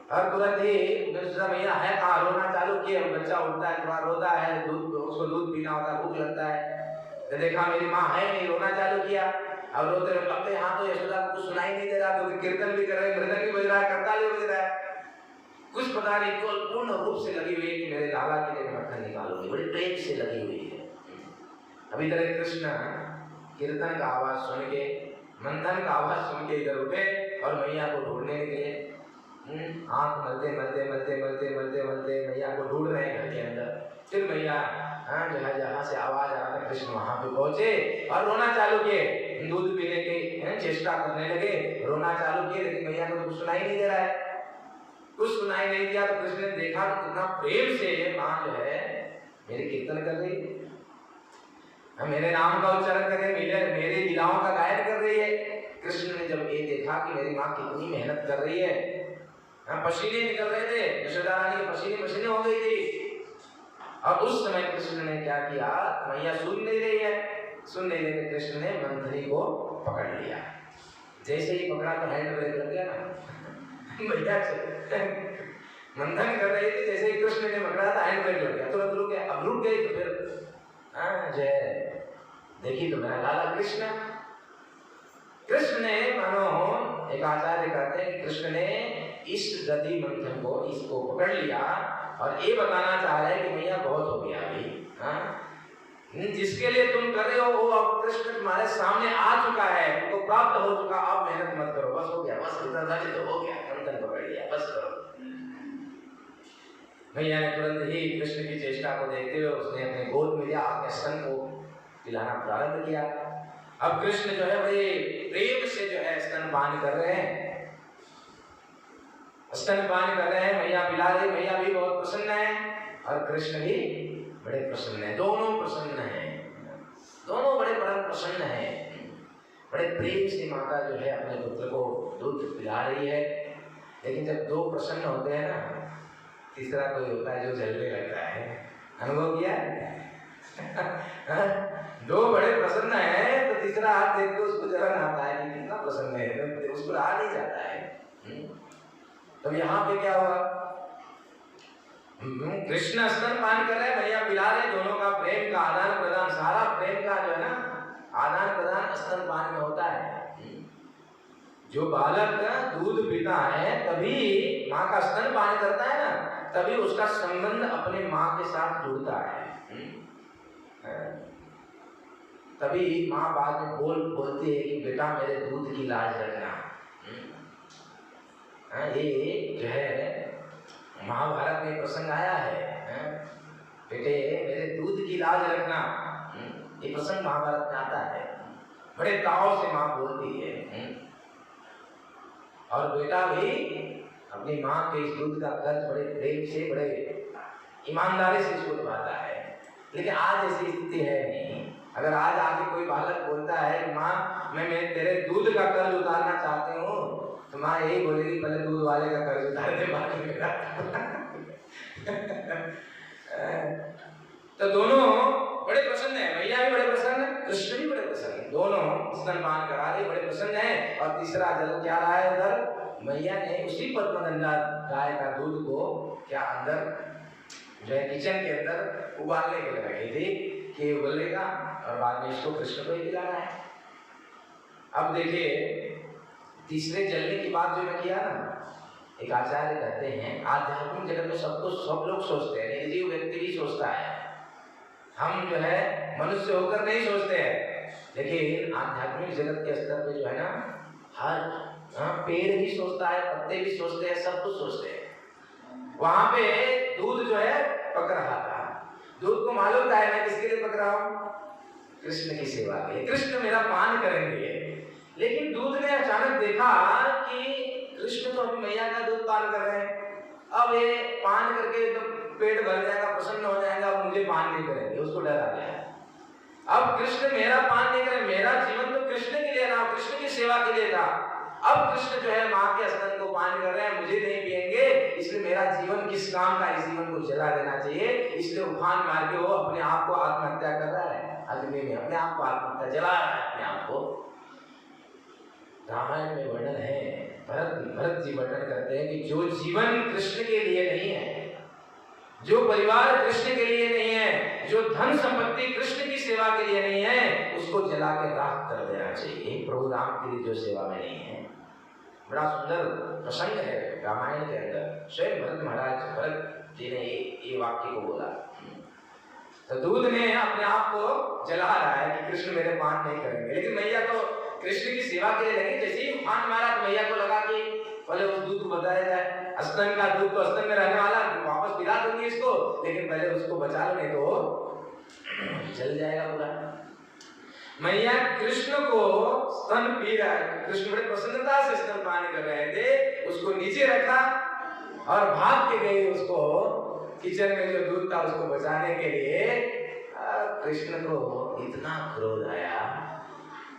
और तुरंत ही दूसरा मैया है कहाँ, रोना चालू किया। बच्चा उठता है, थोड़ा रोता है, दूध उसको दूध पीना होता है, भूख लगता है। तो देखा मेरी माँ है नहीं, रोना चालू किया। अब रोते रोते हाँ तो यशोदा को कुछ सुनाई नहीं दे रहा, क्योंकि कीर्तन भी कर रहे, मृदंग भी बज रहा है, करताल भी बज रहा है। कुछ पता नहीं, केवल पूर्ण रूप से लगी हुई है कि मेरे लाला के लिए मक्खन निकालूंगी, बड़ी प्रेम से लगी हुई है। अभी तरह कृष्ण कीर्तन का आवाज सुन के, मंथन का आवाज सुन के इधर उठे और मैया को ढूंढने निकले। आंख मलते मलते मलते मलते मलते मलते मैया को ढूंढ रहे हैं घर के अंदर। फिर मैया जहाँ से आवाज आ रहा था कृष्ण वहां पे पहुंचे और रोना चालू किए। दूध पीने के चेष्टा करने लगे, रोना चालू किए, लेकिन मैया को कुछ सुनाई नहीं दे रहा है। कुछ सुनाई नहीं दिया तो कृष्ण ने देखा तो कितना प्रेम से माँ जो है मेरी कीर्तन कर रही है, मेरे नाम का उच्चारण कर रही है, मेरे लीलाओं का गायन कर रही है। कृष्ण ने जब ये देखा कि मेरी माँ कितनी मेहनत कर रही है, पसीने निकल रहे थे, यशोदा रानी के पसीने पसीने हो गई थी। और उस समय कृष्ण ने क्या किया, मैया सुन नहीं रही है, सुन नहीं रही, कृष्ण ने मंथनी को पकड़ लिया। जैसे ही पकड़ा तो हैंड ब्रेक लग गया ना। मैया मंथन कर रही थी, जैसे ही कृष्ण ने पकड़ा था हैंड ब्रेक लग गया, तुरंत रुक गया। अब रुक गई तो फिर जय देखी तो मेरा लाला कृष्ण। कृष्ण ने मानो एक आचार्य कहते हैं, कृष्ण ने इस दधि मंथन को इसको पकड़ लिया और ये बताना चाह रहे हैं कि मैया बहुत हो गया अभी, जिसके लिए तुम कर रहे हो वो अब कृष्ण तुम्हारे सामने आ चुका है, तुमको प्राप्त हो चुका, अब मेहनत मत करो, बस हो गया, बस इतना दधि तो हो गया, मंथन पकड़ लिया, बस करो। मैया ने तुरंत ही कृष्ण की चेष्टा को देखते हुए उसने अपने गोद में लिया, अपने स्तन को पिलाना प्रारंभ किया। अब कृष्ण जो है बड़े प्रेम से जो है स्तनपान कर रहे हैं, स्तनपान कर रहे हैं, मैया पिला रही, मैया भी बहुत प्रसन्न है और कृष्ण भी बड़े प्रसन्न है, दोनों प्रसन्न हैं, दोनों बड़े परम प्रसन्न हैं। बड़े प्रेम से माता जो है अपने पुत्र को दूध पिला रही है। लेकिन जब दो प्रसन्न होते हैं ना, तीसरा कोई होता है जो जलने लगता है, अनुभव किया? दो बड़े प्रसन्न है तो तीसरा हाथ देख के उसको जलन आता है कि कितना प्रसन्न है, उसको रहा नहीं जाता है। तो यहाँ पे क्या हुआ, कृष्ण स्तनपान कर रहे, मैया पिला रहे, दोनों का प्रेम का आदान प्रदान, सारा प्रेम का जो है ना आदान प्रदान स्तनपान में होता है। जो बालक दूध पीता है तभी माँ का स्तनपान करता है ना, तभी उसका संबंध अपने माँ के साथ जुड़ता है। तभी माँ बाद में बोलती है कि बेटा मेरे दूध की लाज रखना। ये जो है महाभारत में प्रसंग आया है, बेटे मेरे दूध की लाज रखना, ये प्रसंग महाभारत में आता है। बड़े ताव से माँ बोलती है और बेटा भी अपनी माँ के इस दूध का कर्ज बड़े प्रेम से, बड़े ईमानदारी से इसको निभाता है। लेकिन आज ऐसी स्थिति है नहीं। अगर आज आके कोई बालक बोलता है कि माँ मैं तेरे दूध का कर्ज उतारना चाहती हूँ, तो माँ यही बोलेगी पहले दूध वाले का कर्ज उतार दे, बाद में मेरा। तो दोनों बड़े प्रसन्न है, मैया भी बड़े प्रसन्न, कृष्ण भी बड़े प्रसन्न, दोनों स्तनपान करा रहे, बड़े प्रसन्न है। और तीसरा जल क्या रहा है उधर, मैया ने उसी पद्मनंदा गाय का दूध को क्या अंदर जो है किचन के अंदर उबालने के लिए रखी थी कि उबलेगा और बाद में इसको कृष्ण को ही पिलाना है। अब देखिए तीसरे जलने की बात जो मैं किया ना, एक आचार्य कहते हैं आध्यात्मिक जगत में सब लोग सोचते हैं, निर्जीव व्यक्ति भी सोचता है, हम जो है मनुष्य होकर नहीं सोचते हैं, लेकिन आध्यात्मिक जगत के स्तर पे जो है ना हर पेड़ भी सोचता है, पत्ते भी सोचते हैं, सब कुछ सोचते हैं। वहां पे दूध जो है पक रहा था, दूध को मालूम था मैं किसके लिए पक रहा हूँ, कृष्ण की सेवा के लिए, कृष्ण मेरा पान करेंगे। लेकिन दूध ने अचानक देखा कि कृष्ण तो अभी मैया का दूध पान कर रहे हैं, अब ये पान करके तो पेट भर जाएगा, प्रसन्न हो जाएगा, अब मुझे पान नहीं करेंगे, उसको डर आ गया। अब कृष्ण मेरा पान नहीं करे, मेरा जीवन तो कृष्ण के लिए था, कृष्ण की सेवा के लिए था। अब कृष्ण जो है माँ के स्तन को पान कर रहे हैं, मुझे नहीं पिएंगे, इसलिए मेरा जीवन किस काम का, इस जीवन को जला देना चाहिए। इसलिए उफान मार के वो अपने आप को आत्महत्या कर रहा है, अग्नि में अपने आप को आत्महत्या जला रहा है अपने आप को। रामायण में वर्णन है, भरत जी वर्णन करते हैं कि जो जीवन कृष्ण के लिए नहीं है, जो परिवार कृष्ण के लिए नहीं है, जो धन संपत्ति कृष्ण की सेवा के लिए नहीं है, उसको जला के राख कर देना चाहिए। प्रभु राम के लिए जो सेवा में नहीं है। बड़ा सुंदर प्रसंग है रामायण के अंदर। स्वयं भरत जी ने ये वाक्य को बोला। तो दूध ने अपने आप को जला रहा है कि कृष्ण मेरे पान नहीं करेंगे, लेकिन मैया तो कृष्ण की सेवा के लिए लगी। जैसे ही पान मारा तो मैया को लगा कि पहले उस दूध को बताया जाए, स्तन का दूध तो स्तन में रहने वाला, वापस पिला दूंगी इसको, लेकिन पहले उसको बचा लो, नहीं तो जल जाएगा पूरा। मैया कृष्ण को स्तन पी रहा है, कृष्ण बड़े प्रसन्नता से स्तन पान कर रहे थे, उसको नीचे रखा और भाग के गए उसको किचन में जो दूध था उसको बचाने के लिए। कृष्ण को इतना क्रोध आया,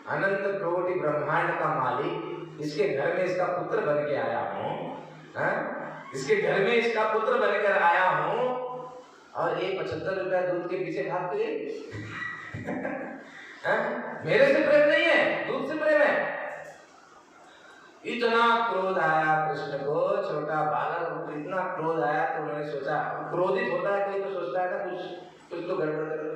अनंत कोटि ब्रह्मांड का मालिक, इसके घर में इसका पुत्र बन के आया हूँ, इसके घर में इसका पुत्र बनकर आया हूँ, और ये 75 रुपया दूध के पीछे भाग गए। मेरे से प्रेम नहीं है, दूध से प्रेम है। इतना क्रोध आया कृष्ण को, छोटा बालक, इतना क्रोध आया तो उन्होंने सोचा, क्रोधित होता है कोई तो सोचता है ना कुछ तो गड़बड़ कर रहे,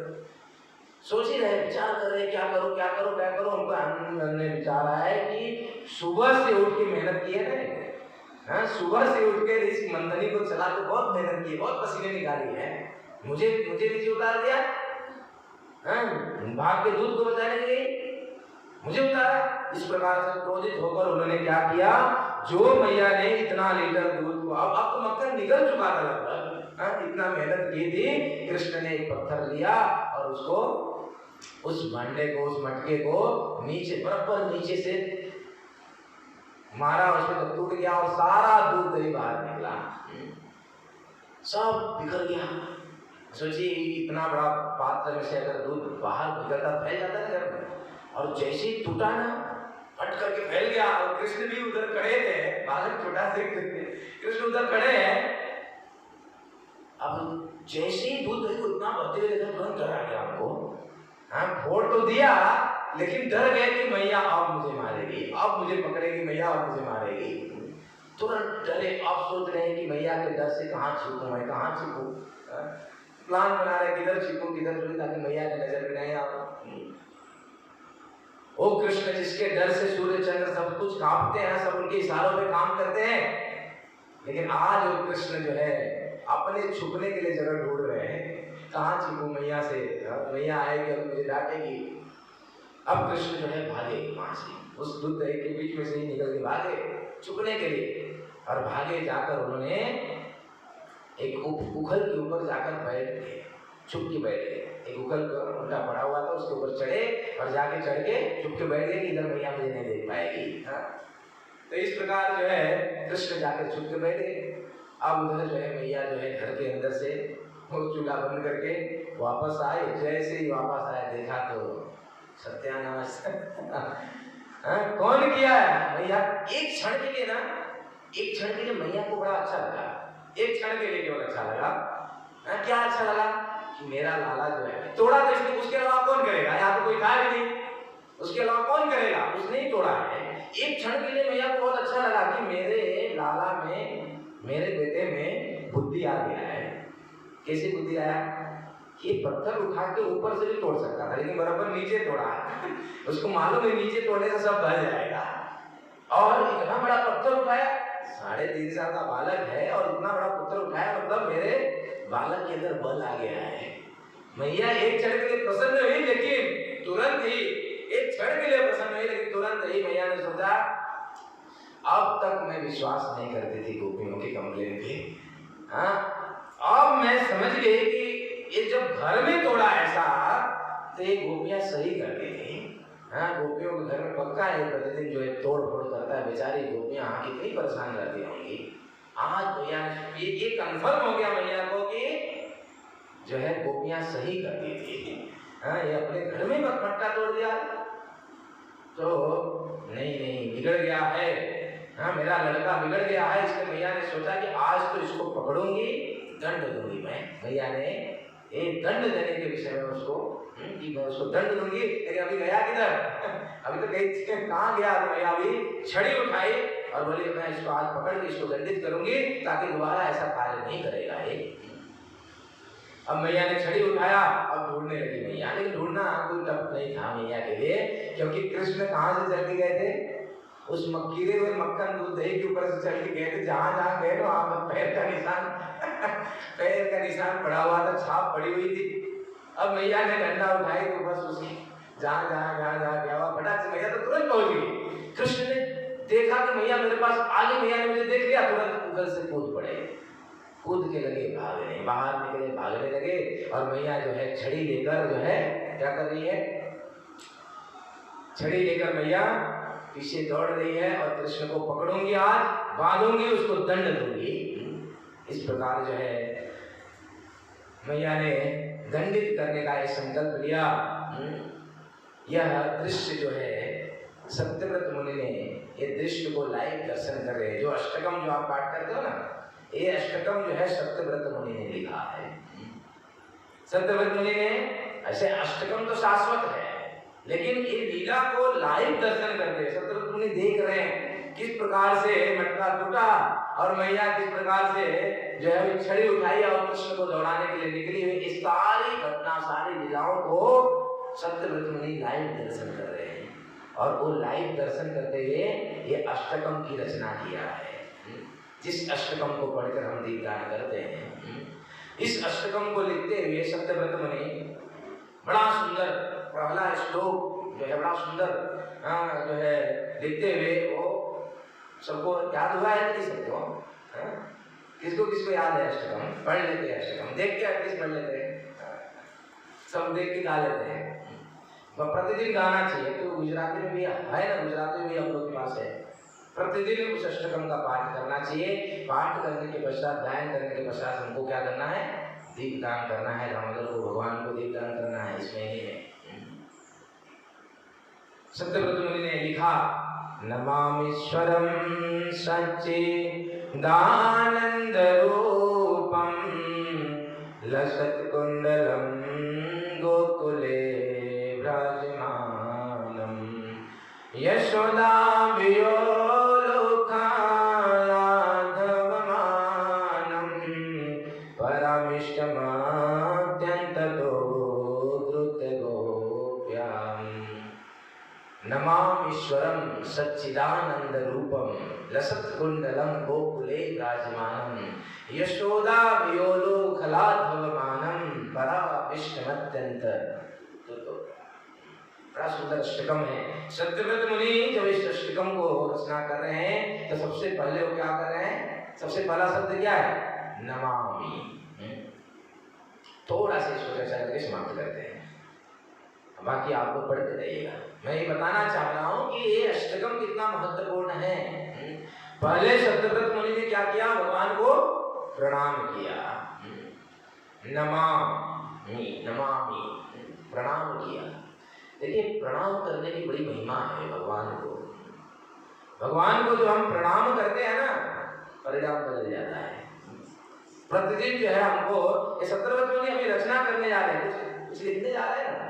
सोच ही रहे, विचार कर रहे क्या करो क्या करो क्या करो। उनको हमने विचार आया है कि सुबह से उठ के मेहनत की है ना, सुबह से उठ के इस मंथनी को चला के बहुत मेहनत की है, बहुत पसीने निकाली है, मुझे नीचे उतार दिया, भाग के दूध को बचाने के लिए मुझे उतारा। इस प्रकार से क्रोधित होकर उन्होंने क्या किया, जो मैया ने इतना लीटर दूध को, अब तो मक्खन निकल चुका था लगभग, इतना मेहनत की थी, कृष्ण ने एक पत्थर लिया और उसको, उस भांडे को, उस मटके को नीचे, बराबर नीचे से मारा, उसमें तो टूट गया और सारा दूध दही बाहर निकला, सब बिखर गया। सोचिए इतना बड़ा पात्र में से अगर दूध बाहर निकलता फैल जाता ना घर में, और जैसे ही टूटा ना फट करके फैल गया। और कृष्ण भी उधर खड़े थे, बालक छोटा से कृष्ण उधर खड़े हैं। अब जैसे ही दूध दही को इतना भरते हुए देखा, तुरंत डर आ गया हमको, फोड़ तो दिया लेकिन डर गए कि मैया अब मुझे मारेगी, अब मुझे पकड़ेगी मैया, अब मुझे मारेगी। तुरंत डरे, अब सोच रहे हैं कि मैया के डर से कहाँ छिपूं, मैं कहाँ छिपूं, प्लान बना रहे किधर छिपूं किधर छुपूं ताकि मैया की नजर में नहीं आऊं। ओ कृष्ण जिसके डर से सूर्य चंद्र सब कुछ कांपते हैं, सब उनके इशारों पे काम करते हैं, लेकिन आज वो कृष्ण जो है अपने छुपने के लिए जगह ढूंढ रहे हैं, कहाँ छिपूं मैया से, मैया आएगी और मुझे डांटेगी। अब कृष्ण जो है भागे वहां से, उस दूध दही के बीच में से ही निकल के भागे छुपने के लिए, और भागे जाकर उन्होंने एक उखल के ऊपर जाकर बैठ गए, छुप के बैठ गए। एक उखल उल्टा पड़ा हुआ था, उसके ऊपर चढ़े और जाके चढ़ के छुप के बैठ गए कि इधर मैया मुझे नहीं देख पाएगी। तो इस प्रकार जो है कृष्ण जाकर छुप के बैठ गए। अब उधर जो है मैया जो है घर के अंदर से वो चूल्हा बंद करके वापस आए। जैसे ही वापस आए देखा तो सत्यानाश। कौन किया है? मैया। एक क्षण के लिए ना, एक क्षण के लिए मैया को बड़ा अच्छा लगा, एक क्षण के लिए केवल अच्छा लगा। क्या अच्छा लगा कि मेरा लाला जो है तोड़ा तो इसने, उसके अलावा कौन करेगा, यहाँ तो कोई था भी नहीं, उसके अलावा कौन करेगा, उसने ही तोड़ा है। एक क्षण के लिए मैया को बहुत अच्छा लगा कि मेरे लाला में, मेरे बेटे में बुद्धि आ गया है। कैसी बुद्धि आया? ये पत्थर उठा के ऊपर से भी तोड़ सकता था, लेकिन बराबर नीचे तोड़ा है। उसको मालूम है नीचे तोड़ने से सब बह जाएगा, और इतना बड़ा पत्थर उठाया, 3.5 साल का बालक है और इतना बड़ा पत्थर उठाया, मतलब मेरे बालक के अंदर बल आ गया है। मैया एक क्षण के लिए प्रसन्न हुई, लेकिन तुरंत ही, एक क्षण के लिए प्रसन्न हुई, लेकिन तुरंत ही मैया ने सोचा, अब तक मैं विश्वास नहीं करती थी गोपियों के कंप्लेन पे, अब मैं समझ गई कि ये जब घर में तोड़ा ऐसा, तो ये गोपियां सही कर गई। हाँ, गोपियों के घर में पक्का है प्रतिदिन जो है तोड़ फोड़ करता है, बेचारी गोपियां कितनी परेशान रहती होंगी। आज भैया ये कंफर्म हो गया भैया को कि जो है गोपियां सही करती थी। हाँ, ये अपने घर में मटका तोड़ दिया तो नहीं बिगड़ गया है। हाँ, मेरा लड़का बिगड़ गया है, इसलिए भैया ने सोचा कि आज तो इसको पकड़ूंगी, दंड दूंगी मैं। भैया ने एक दंड देने के विषय में उसको कि मैं उसको दंड दूंगी। लेकिन अभी गया किधर? अभी तो कहीं कहाँ गया? तो भैया अभी छड़ी उठाई और बोली मैं इसको आज पकड़ के इसको दंडित करूंगी ताकि दोबारा ऐसा कार्य नहीं करेगा। अब मैया ने छड़ी उठाया, अब ढूंढने लगी मैया, लेकिन ढूंढना कोई टप नहीं था मैया के लिए, क्योंकि कृष्ण कहाँ से चल के गए थे? उस मक्खीरे हुए मक्खन दूध दही के ऊपर से चल के गए थे। जहां जहां गए वहां पैर का निशान पैर का निशान पड़ा हुआ था, छाप पड़ी हुई थी। अब मैया ने डंडा उठाई तो बस उसकी जहां जहां गया हुआ फटाक से मैया तो तुरंत पहुंच गई। कृष्ण ने देखा कि मैया मेरे पास आगे, मैया ने मुझे देख लिया, तुरंत उगल से कूद पड़े, कूद के लगे भागने, बाहर निकले, भागने लगे। और मैया जो है छड़ी लेकर जो है क्या कर रही है? छड़ी लेकर मैया पीछे दौड़ रही है और कृष्ण को पकड़ूंगी, आज बांधूंगी, उसको दंड दूंगी। इस प्रकार जो है मैया ने दंडित करने का एक संकल्प लिया। यह दृश्य जो है सत्यव्रत मुनि ने ये दृश्य को लाइव दर्शन कर रहे हैं। जो अष्टकम जो आप पाठ करते हो ना, ये अष्टकम जो है सत्यव्रत मुनि ने लिखा है। सत्यव्रत मुनि ने, ऐसे अष्टकम तो शाश्वत है, लेकिन ये लीला को लाइव दर्शन करते हैं। सत्यव्रत मुनि देख रहे हैं किस प्रकार से मटका टूटा और मैया किस प्रकार से जो है छड़ी उठाई और कृष्ण को दौड़ाने के लिए निकली हुई। इस सारी घटना, सारी लीलाओं को सत्यव्रत मुनि लाइव दर्शन कर रहे हैं। और वो लाइव दर्शन करते हुए ये अष्टकम की रचना किया है। जिस अष्टकम को पढ़कर हम दीपदान करते हैं, इस अष्टकम को लिखते हुए सत्यव्रत मुनि बड़ा सुंदर पहला श्लोक जो है बड़ा सुंदर जो है लिखते हुए वो सबको याद हुआ है कि सबको? किसको किसको याद है अष्टकम? पढ़ लेते हैं अष्टकम, देख के एटलीस्ट पढ़ लेते हैं, सब देख के गा लेते हैं। प्रतिदिन गाना चाहिए। तो गुजराती में भी है ना, गुजराती में भी हम लोग के पास है। प्रतिदिन उस अष्टकम का पाठ करना चाहिए। पाठ करने के पश्चात, गायन करने के पश्चात हमको क्या करना है? दीपदान करना है। दामोदर को, भगवान को दीपदान करना है इस महीने में। सत्यव्रत मुनि ने लिखा, नमामीश्वरं सच्चिदानंद रूपं लसत्कुंडलं गोकुले विराजमानं यशोदा नमामीश्वरं सच्चिदानंद रूपम लसत कुंडलम गोकुले विराजमानम यशोदा वियोलोखलाधवमानम पराविष्टमत्यंत। बड़ा सुंदर अष्टकम है। सत्यव्रत मुनि जब इस अष्टकम को रचना कर रहे हैं तो सबसे पहले वो क्या कर रहे हैं? सबसे पहला शब्द क्या है? नमामि। थोड़ा सा इसको चर्चा करके समाप्त करते हैं, बाकी आपको पढ़ते रहिएगा। मैं ये बताना चाह रहा हूँ कि ये अष्टकम कितना महत्वपूर्ण है। पहले सत्यव्रत मुनि ने क्या किया? भगवान को प्रणाम किया, नमामि, नमामि, प्रणाम किया। देखिए, प्रणाम करने की बड़ी महिमा है भगवान को। भगवान को जो हम प्रणाम करते हैं ना, परिणाम बदल जाता है। प्रतिदिन जो है हमको ये सत्यव्रत मुनि अभी रचना करने जा रहे हैं, कुछ लिखने जा रहे हैं ना,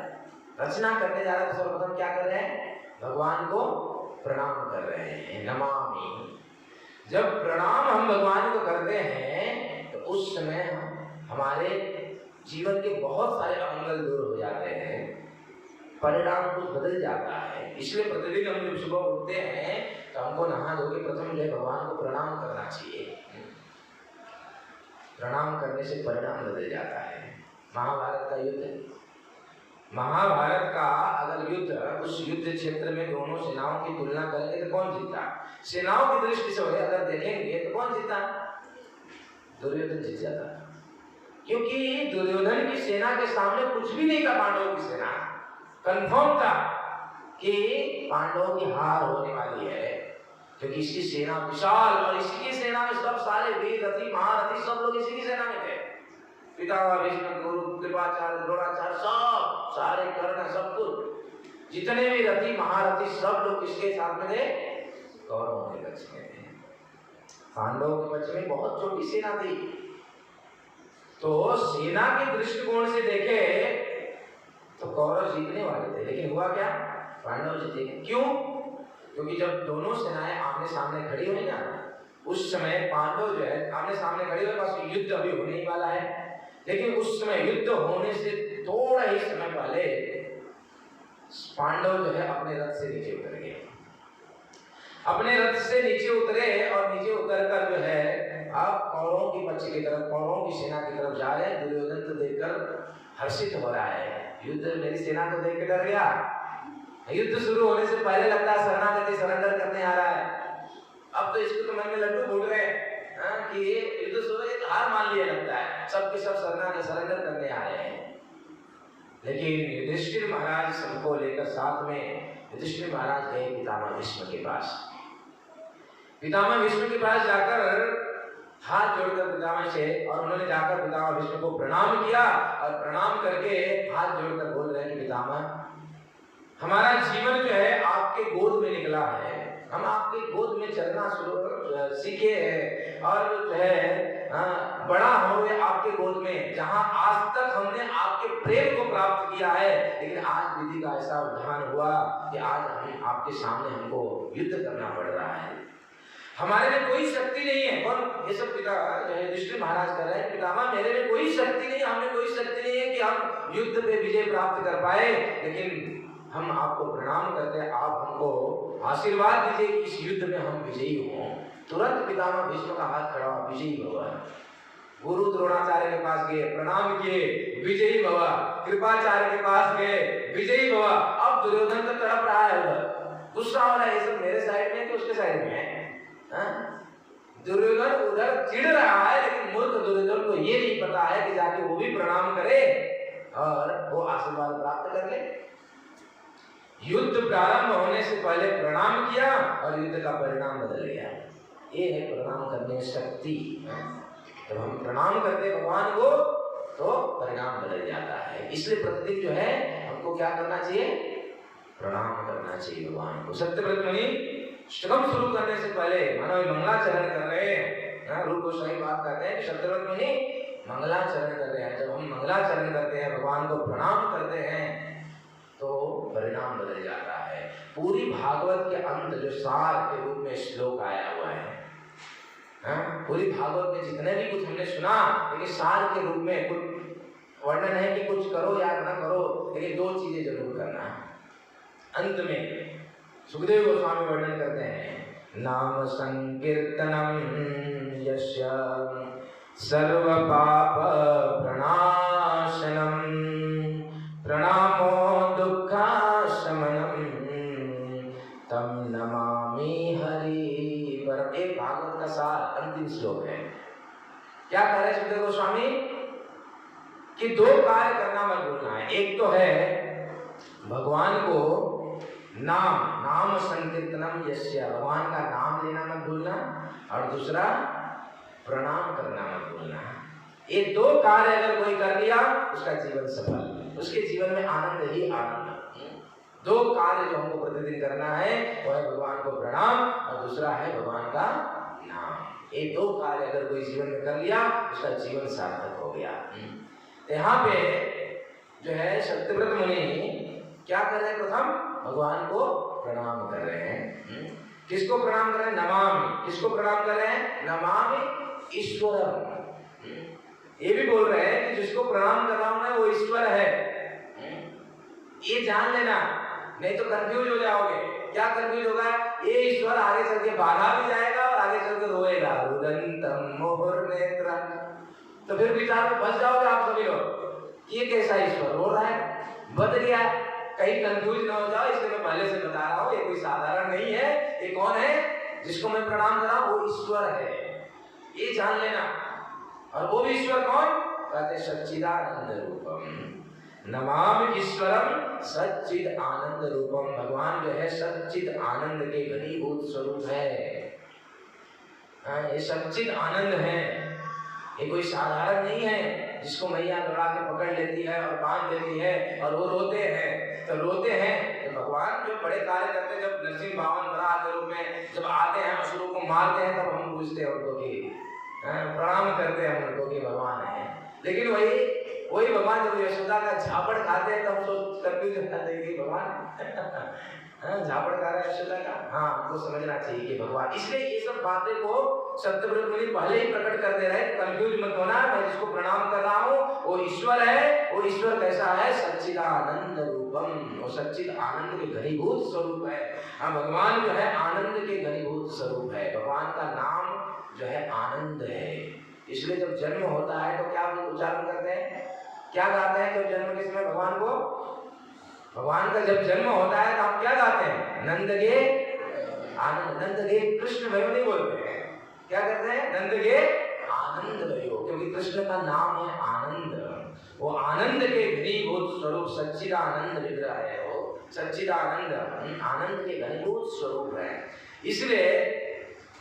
रचना करने जा रहे हैं। तो सर्वप्रथम क्या कर रहे हैं? भगवान को प्रणाम कर रहे हैं, नमामि। जब प्रणाम हम भगवान को करते हैं तो उस समय हमारे जीवन के बहुत सारे अमंगल दूर हो जाते हैं, परिणाम कुछ बदल जाता है। इसलिए प्रतिदिन हम जब सुबह उठते हैं तो हमको नहा धो के प्रथम जो है भगवान को प्रणाम करना चाहिए। प्रणाम करने से परिणाम बदल जाता है। महाभारत का युद्ध, महाभारत का अगर युद्ध, उस युद्ध क्षेत्र में दोनों सेनाओं की तुलना करेंगे तो कौन जीता? सेनाओं की दृष्टि से अगर देखेंगे तो कौन जीता? दुर्योधन जीत जाता, क्योंकि दुर्योधन की सेना के सामने कुछ भी नहीं था। पांडवों की सेना कंफर्म था, कि पांडवों की हार होने वाली है, क्योंकि इसकी सेना विशाल, और इसी की सेना में सब सारे वीर रथी महारथी सब लोग इसी की सेना में थे। पितामह भीष्म, गुरु कृपाचार्य, द्रोणाचार्य, सब सारे कर्ण, सब कुछ जितने भी रथी महारथी सब लोग किसके साथ में थे? कौरवों के पक्ष में थे। पांडवों के पक्ष में बहुत छोटी सेना थी। तो सेना के दृष्टिकोण से देखे तो कौरव जीतने वाले थे, लेकिन हुआ क्या? पांडव जीते। क्यों? क्योंकि जब दोनों सेनाएं आमने सामने खड़ी हुई ना, उस समय पांडव जो है आमने सामने खड़े हुए, बस युद्ध अभी होने ही वाला है, लेकिन उस समय युद्ध होने से थोड़ा ही समय पहले पांडव जो है अपने रथ से नीचे उतर गए। अपने रथ से नीचे उतरे और नीचे उतरकर जो है आप कौरवों की पक्ष की तरफ, कौरवों की सेना की तरफ जा रहे हैं। दुर्योधन तो देखकर हर्षित हो रहा है, युद्ध मेरी सेना को देख के डर गया। युद्ध शुरू होने से पहले लगता है शरणागति सरेंडर करने आ रहा है। अब तो इसको तो मन में लड्डू फूट रहे हैं कि युद्ध शुरू है, हार मान लिया लगता है, सबके सब शरणागति सरेंडर करने आ रहे हैं। लेकिन युधिष्ठिर महाराज सबको लेकर साथ में युधिष्ठिर महाराज गए पितामह भीष्म के पास। पितामह भीष्म के पास जाकर हाथ जोड़कर पितामह से, और उन्होंने जाकर पितामह भीष्म को प्रणाम किया, और प्रणाम करके हाथ जोड़कर बोल रहे हैं कि पितामह, हमारा जीवन जो है आपके गोद में निकला है, हम आपके गोद में चलना सीखे हैं, और जो है बड़ा हुए आपके गोद में, जहां आज तक हमने आपके प्रेम को प्राप्त किया है, लेकिन आज विधि का ऐसा उद्धान हुआ कि आज हम आपके सामने हमको युद्ध करना पड़ रहा है। हमारे में कोई शक्ति नहीं है। कौन? ये सब पिता युधिष्ठिर महाराज कर रहे हैं, पितामह मेरे में कोई शक्ति नहीं, हमें कोई शक्ति नहीं है कि हम युद्ध पे विजय प्राप्त कर पाए, लेकिन हम आपको प्रणाम करते हैं, आप हमको आशीर्वाद दीजिए कि इस युद्ध में हम विजयी हों। तुरंत पितामह भीष्म का हाथ खड़ा हुआ, विजयी भव। गुरु द्रोणाचार्य के पास गए, प्रणाम किए, विजयी भव। कृपाचार्य के पास गए, विजयी भव। अब दुर्योधन तो तड़प रहा है, उधर गुस्सा हो रहा है, ये सब मेरे साइड में कि उसके साइड में है? दुर्योधन उधर चिढ़ रहा है, लेकिन मूर्ख दुर्योधन को ये नहीं पता है कि जाके वो भी प्रणाम करे और वो आशीर्वाद प्राप्त कर ले। युद्ध प्रारंभ होने से पहले प्रणाम किया और युद्ध का परिणाम बदल गया। ये है प्रणाम करने शक्ति। जब हम प्रणाम करते भगवान को तो परिणाम बदल जाता है। इसलिए प्रतिदिन जो है हमको क्या करना चाहिए? प्रणाम करना चाहिए भगवान को। सत्यव्रत मुनि अष्टकम शुरू करने से पहले मानो मंगलाचरण कर रहे हैं, रूप को सही बात करते हैं कि सत्यव्रत मुनि मंगलाचरण कर रहे हैं। जब हम मंगलाचरण करते हैं, भगवान को प्रणाम करते हैं, तो परिणाम बदल जाता है। पूरी भागवत के अंत जो सार के रूप में श्लोक आया हुआ है, पूरी भागवत में जितने भी कुछ हमने सुना, लेकिन सार के रूप में कुछ वर्णन है कि कुछ करो या ना करो, लेकिन दो चीजें जरूर करना। अंत में सुखदेव गोस्वामी वर्णन करते हैं, नाम संकीर्तनम यस्य सर्व पाप प्रणाशनम प्रणामो दुःखाशमनम तम नमामि हरि परम। एक भागवत का सार अंतिम श्लोक है। क्या कह रहे सुखदेव गोस्वामी कि दो कार्य करना मत भूलना है। एक तो है भगवान को नाम संकीर्तनम यस्य, भगवान का नाम लेना मत भूलना, और दूसरा प्रणाम करना मत भूलना। ये दो कार्य अगर कोई कर लिया उसका जीवन सफल, उसके जीवन में आनंद ही आनंद। दो कार्य जो हमको प्रतिदिन करना है वो है भगवान को प्रणाम और दूसरा है भगवान का नाम। ये दो कार्य अगर कोई जीवन में कर लिया उसका जीवन सार्थक हो गया। यहाँ पे जो है सत्यव्रत मुनि क्या कर रहे हैं? प्रथम भगवान को प्रणाम कर रहे हैं। किसको प्रणाम कर रहे हैं? नमामि। किसको प्रणाम कर रहे हैं? नमामि ईश्वरम। ये भी बोल रहे हैं कि जिसको प्रणाम कर रहा हूं मैं वो ईश्वर है। ये जान लेना, नहीं तो कंफ्यूज हो जाओगे। क्या कंफ्यूज होगा? ये ईश्वर आगे चल के बाधा भी जाएगा और आगे चल के रोएगा, रुदंतम मोहर्नेत्र। तो फिर विचार में फंस जाओगे आप सभी लोग, ये कैसा ईश्वर रो रहा है, बद गया। कहीं कंफ्यूज ना हो जाओ, इसलिए मैं पहले से बता रहा हूँ, ये कोई साधारण नहीं है। ये कौन है जिसको मैं प्रणाम कर रहा हूँ? वो ईश्वर है, ये जान लेना। और वो भी ईश्वर कौन? कहते सच्चिदानंद रूपम। नमामि ईश्वरम सच्चिद आनंद रूपम। भगवान जो है सच्चिद आनंद के घनीभूत स्वरूप है। ये सच्चिद आनंद है, ये कोई साधारण नहीं है जिसको मैया दौड़ा के पकड़ लेती है और बांध लेती है और वो रोते हैं। तो रोते हैं तो भगवान जो बड़े कार्य करते हैं, जब नरसिंह बावन वराह के रूप में जब आते हैं असुरों को मारते हैं, तब हम पूछते हैं उनको कि प्रणाम करते हैं उनको कि भगवान है। लेकिन वही भगवान जब यशोदा का झापड़ खाते हैं तब सोच करके जाते हैं कि भगवान झापड़ खा रहा है यशोदा का। हाँ, हमको समझना चाहिए कि भगवान, इसलिए ये सब बातें को सत्यव्रत मुनि पहले ही प्रकट कर दे रहे हैं। कंफ्यूज मत होना, मैं जिसको प्रणाम कर रहा हूँ वो ईश्वर है। वो ईश्वर कैसा है? सच्चिदानंद रूपम, वो सच्चिद आनंद के घनीभूत स्वरूप है। हाँ, भगवान जो है आनंद के घनीभूत स्वरूप है। भगवान का नाम जो है आनंद है। इसलिए जब जन्म होता है तो क्या उच्चारण करते हैं, क्या गाते हैं जब जन्म के समय भगवान को? भगवान का जब जन्म होता है तो हम क्या गाते हैं? नंद गे आनंद, नंद गे कृष्ण भयो नहीं बोलते हैं, क्या कहते हैं? नंद गे आनंद भयो, क्योंकि कृष्ण का नाम है आनंद। वो आनंद के घनीभूत स्वरूप सच्चिदानंद विग्रह है। वो सच्चिदानंद आनंद के घनीभूत स्वरूप है। इसलिए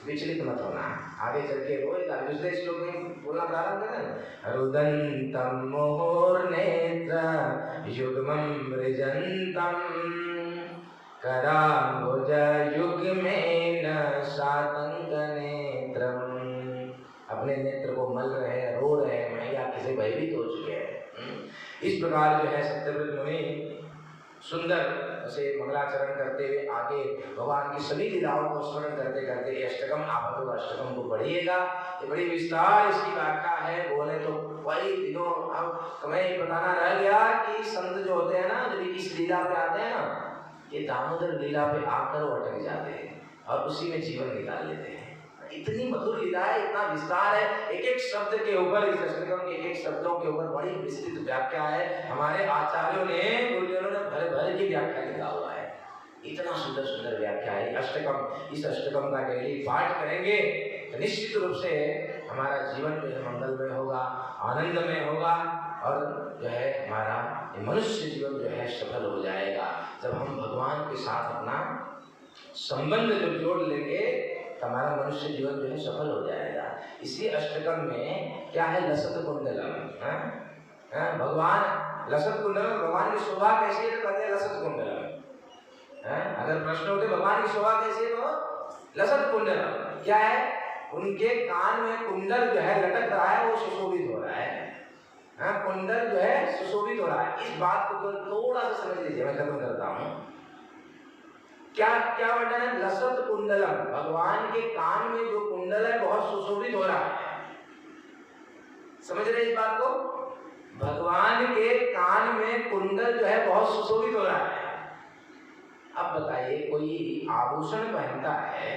विचलित मत होना, आगे चल के रोएगा। दूसरे श्लोक में बोलना प्रारंभ करें, रुदंतम मुहुर्नेत्र युग्मं मृजंतम कराम्बुज युग्मेन सातंक नेत्रम। अपने नेत्र को मल रहे हैं, रो रहे हैं, मैया किसी भयभीत हो चुके हैं। इस प्रकार जो है सत्यव्रत मुनि सुंदर से मंगलाचरण करते हुए आगे भगवान की सभी लीलाओं को स्मरण करते करते अष्टकम आपको अष्टकम को पढ़िएगा। ये बड़ी विस्तार इसकी व्याख्या है, बोले तो कई दिनों। अब तुम्हें बताना रह गया कि संत जो होते हैं ना, जब इस लीला पे आते हैं ना, ये दामोदर लीला पे आकर वो अटक जाते हैं और उसी में जीवन निकाल लेते हैं। इतनी मधुर लीला है, इतना विस्तार है, एक एक शब्द के ऊपर, इस अष्टकम के एक एक शब्दों के ऊपर बड़ी विस्तृत व्याख्या है। हमारे आचार्यों ने, गुरुजनों ने भरे भरे की व्याख्या लिखा हुआ है। इतना सुंदर सुंदर व्याख्या है अष्टकम। इस अष्टकम का डेली पाठ करेंगे तो निश्चित रूप से हमारा जीवन जो है मंगलमय होगा, आनंदमय होगा और जो है हमारा मनुष्य जीवन जो है सफल हो जाएगा। जब हम भगवान के साथ अपना संबंध जब जोड़ लेंगे तो हमारा मनुष्य जीवन जो है सफल हो जाएगा। इसी अष्टकम में क्या है? लसत कुंडलम। भगवान लसत कुंडलम, भगवान की शोभा कैसी है तो कहते हैं लसत कुंडलम। अगर प्रश्न होते भगवान की शोभा कैसी है तो लसत कुंडलम क्या है? उनके कान में कुंडल जो है लटक रहा है, वो सुशोभित हो रहा है। कुंडल जो है सुशोभित हो रहा है। इस बात को थोड़ा सा समझ लीजिए, मैं खत्म करता हूँ। क्या क्या वर्णन है? लसत कुंडलम, भगवान के कान में जो कुंडल है बहुत सुशोभित हो रहा है। समझ रहे इस बात को? भगवान के कान में कुंडल जो है बहुत सुशोभित हो रहा है। अब बताइए, कोई आभूषण पहनता है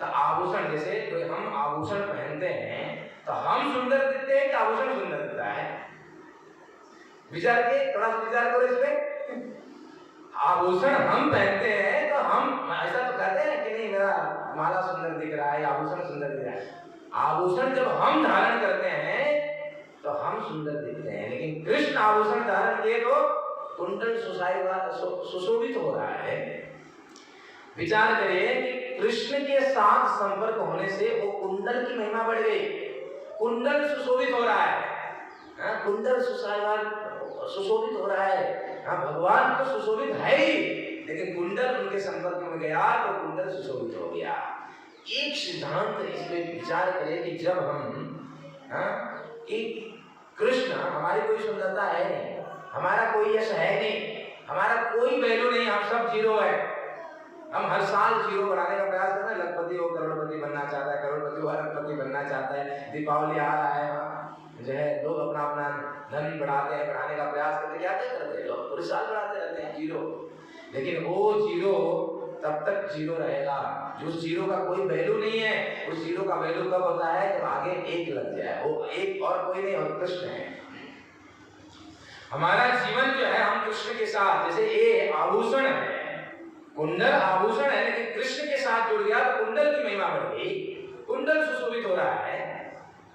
तो आभूषण, जैसे कोई हम आभूषण पहनते हैं तो हम सुंदर दिखते हैं कि आभूषण सुंदर दिखता है? विचार के, थोड़ा विचार करो इसमें। आभूषण हम पहनते हैं तो हम ऐसा तो कहते हैं कि नहीं मेरा माला सुंदर दिख रहा है, आभूषण सुंदर दिख रहा है। आभूषण जब हम धारण करते हैं तो हम सुंदर दिखते हैं, लेकिन कृष्ण आभूषण धारण किए तो कुंडल सुशोभित हो रहा है। विचार करिए कि कृष्ण के साथ संपर्क होने से वो कुंडल की महिमा बढ़ गई, कुंडल सुशोभित हो रहा है। कुंडल सुशोभित हो रहा है। भगवान तो सुशोभित है ही, लेकिन कुंडल उनके संपर्क में गया तो कुंडल सुशोभित हो गया। एक सिद्धांत इसमें विचार करें कि जब हम कि कृष्ण, हमारी कोई सुंदरता है नहीं, हमारा कोई यश है नहीं, हमारा कोई वैल्यू नहीं, हम सब जीरो है। हम हर साल जीरो बढ़ाने का प्रयास करते हैं। लखपति वो करोड़पति बनना चाहता है, करोड़पति वो अरबपति बनना चाहता है। दीपावली आ रहा है, जो है लोग अपना अपना धन बढ़ाते हैं, बढ़ाने का प्रयास करते हैं। क्या क्या करते हैं लोग? पूरे साल बढ़ाते रहते हैं जीरो। लेकिन वो जीरो तब तक जीरो रहेगा, जो जीरो का कोई वैल्यू नहीं है। उस जीरो का वैल्यू कब होता है? जब आगे एक लग जाए। वो एक और कोई नहीं, और कृष्ण है। हमारा जीवन जो है हम कृष्ण के साथ, जैसे ये आभूषण है, कुंडल आभूषण है, लेकिन कृष्ण के साथ जुड़ गया तो कुंडल की महिमा बढ़ गई, कुंडल सुशोभित हो रहा है।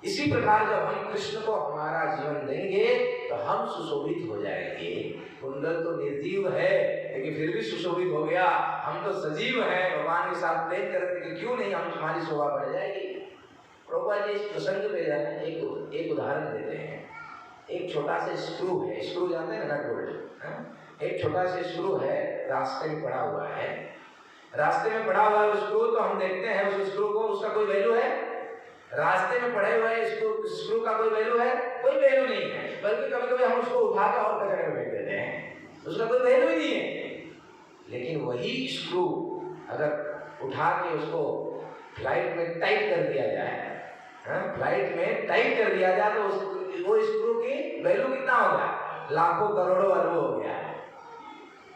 इसी प्रकार जब हम कृष्ण को हमारा जीवन देंगे तो हम सुशोभित हो जाएंगे। कुंडल तो निर्जीव है लेकिन फिर भी सुशोभित हो गया। हम तो सजीव हैं, भगवान के साथ प्रेम करते हैं, क्यों नहीं हम हमारी शोभा बढ़ जाएगी। प्रभुपाद जी इस प्रसंग पे एक उदाहरण देते हैं। एक छोटा सा स्क्रू है, स्क्रू जानते हैं ना, नट बोल्ट। एक छोटा सा स्क्रू है, रास्ते में पड़ा हुआ है। रास्ते में पड़ा हुआ है स्क्रू, तो हम देखते हैं उस स्क्रू को, उसका कोई वैल्यू है? रास्ते में पड़े हुए स्क्रू का कोई वैल्यू है? कोई वैल्यू नहीं है। बल्कि कभी कभी हम उसको उठा के और कचरे में फेंक देते हैं, उसका कोई वैल्यू ही नहीं है। लेकिन वही स्क्रू अगर उठा के उसको फ्लाइट में टाइट कर दिया जाए, फ्लाइट में टाइट कर दिया जाए, तो वो स्क्रू की वैल्यू कितना हो गया? लाखों करोड़ों अरबों हो गया।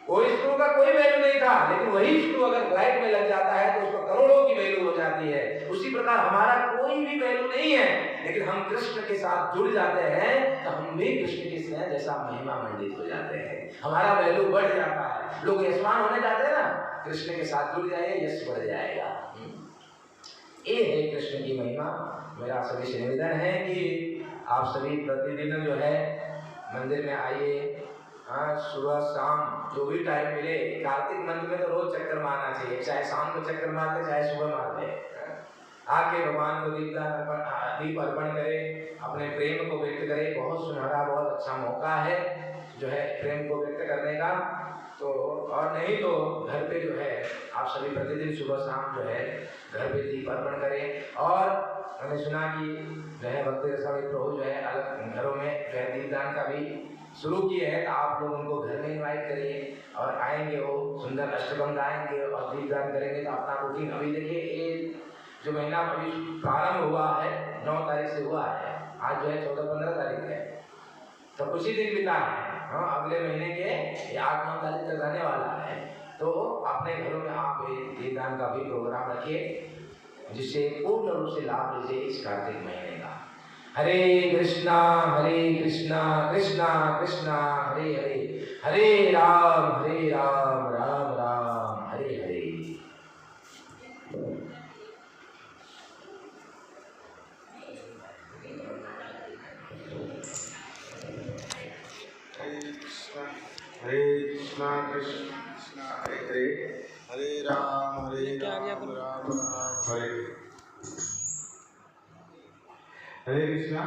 वो स्क्रू का कोई वैल्यू नहीं था, लेकिन वही स्क्रू अगर फ्लाइट में लग जाता है तो उसको करोड़ों की वैल्यू हो जाती है। उसी प्रकार हमारा कोई भी वैल्यू नहीं है, लेकिन हम कृष्ण के साथ जुड़ जाते हैं तो हम भी कृष्ण के स्नेह जैसा महिमा मंडित हो जाते हैं, हमारा वैल्यू बढ़ जाता है। लोग यशमान होने जाते हैं ना, कृष्ण के साथ जुड़ जाइए, यश बढ़ जाएगा। ये है कृष्ण की महिमा। मेरा सभी से निवेदन है कि आप सभी प्रतिदिन जो है मंदिर में आइए। सुबह शाम जो भी टाइम मिले, कार्तिक मंथ में तो रोज चक्कर मारना चाहिए, चाहे शाम को चक्कर मारते चाहे सुबह मारते। आके भगवान को दीप अर्पण करें, अपने प्रेम को व्यक्त करें। बहुत सुनहरा, बहुत अच्छा मौका है जो है प्रेम को व्यक्त करने का। तो और नहीं तो घर पे जो है आप सभी प्रतिदिन सुबह शाम जो है घर पे दीप अर्पण करें। और मैंने सुना कि जो है भक्ति रसावली प्रभु जो है अलग घरों में जो है दीपदान का भी शुरू किए हैं, तो आप लोग उनको घर में इन्वाइट करिए और आएंगे, वो सुंदर अष्टबम गाएंगे और दीपदान करेंगे। तो अपना रूटीन अभी देखिए, ये जो महीना अभी प्रारंभ हुआ है 9 तारीख से हुआ है, आज जो है 14-15 तारीख है, तो कुछ ही दिन बिता है। अगले महीने के 8-9 तारीख तक रहने वाला है। तो अपने घरों में आप दीपदान का भी प्रोग्राम रखिए, जिससे पूर्ण रूप से लाभ लीजिए इस कार्तिक महीने का। हरे कृष्णा कृष्णा कृष्णा हरे हरे, हरे राम राम राम हरे हरे। हरे कृष्णा कृष्णा हरे हरे, हरे राम राम राम हरे। हरे कृष्णा।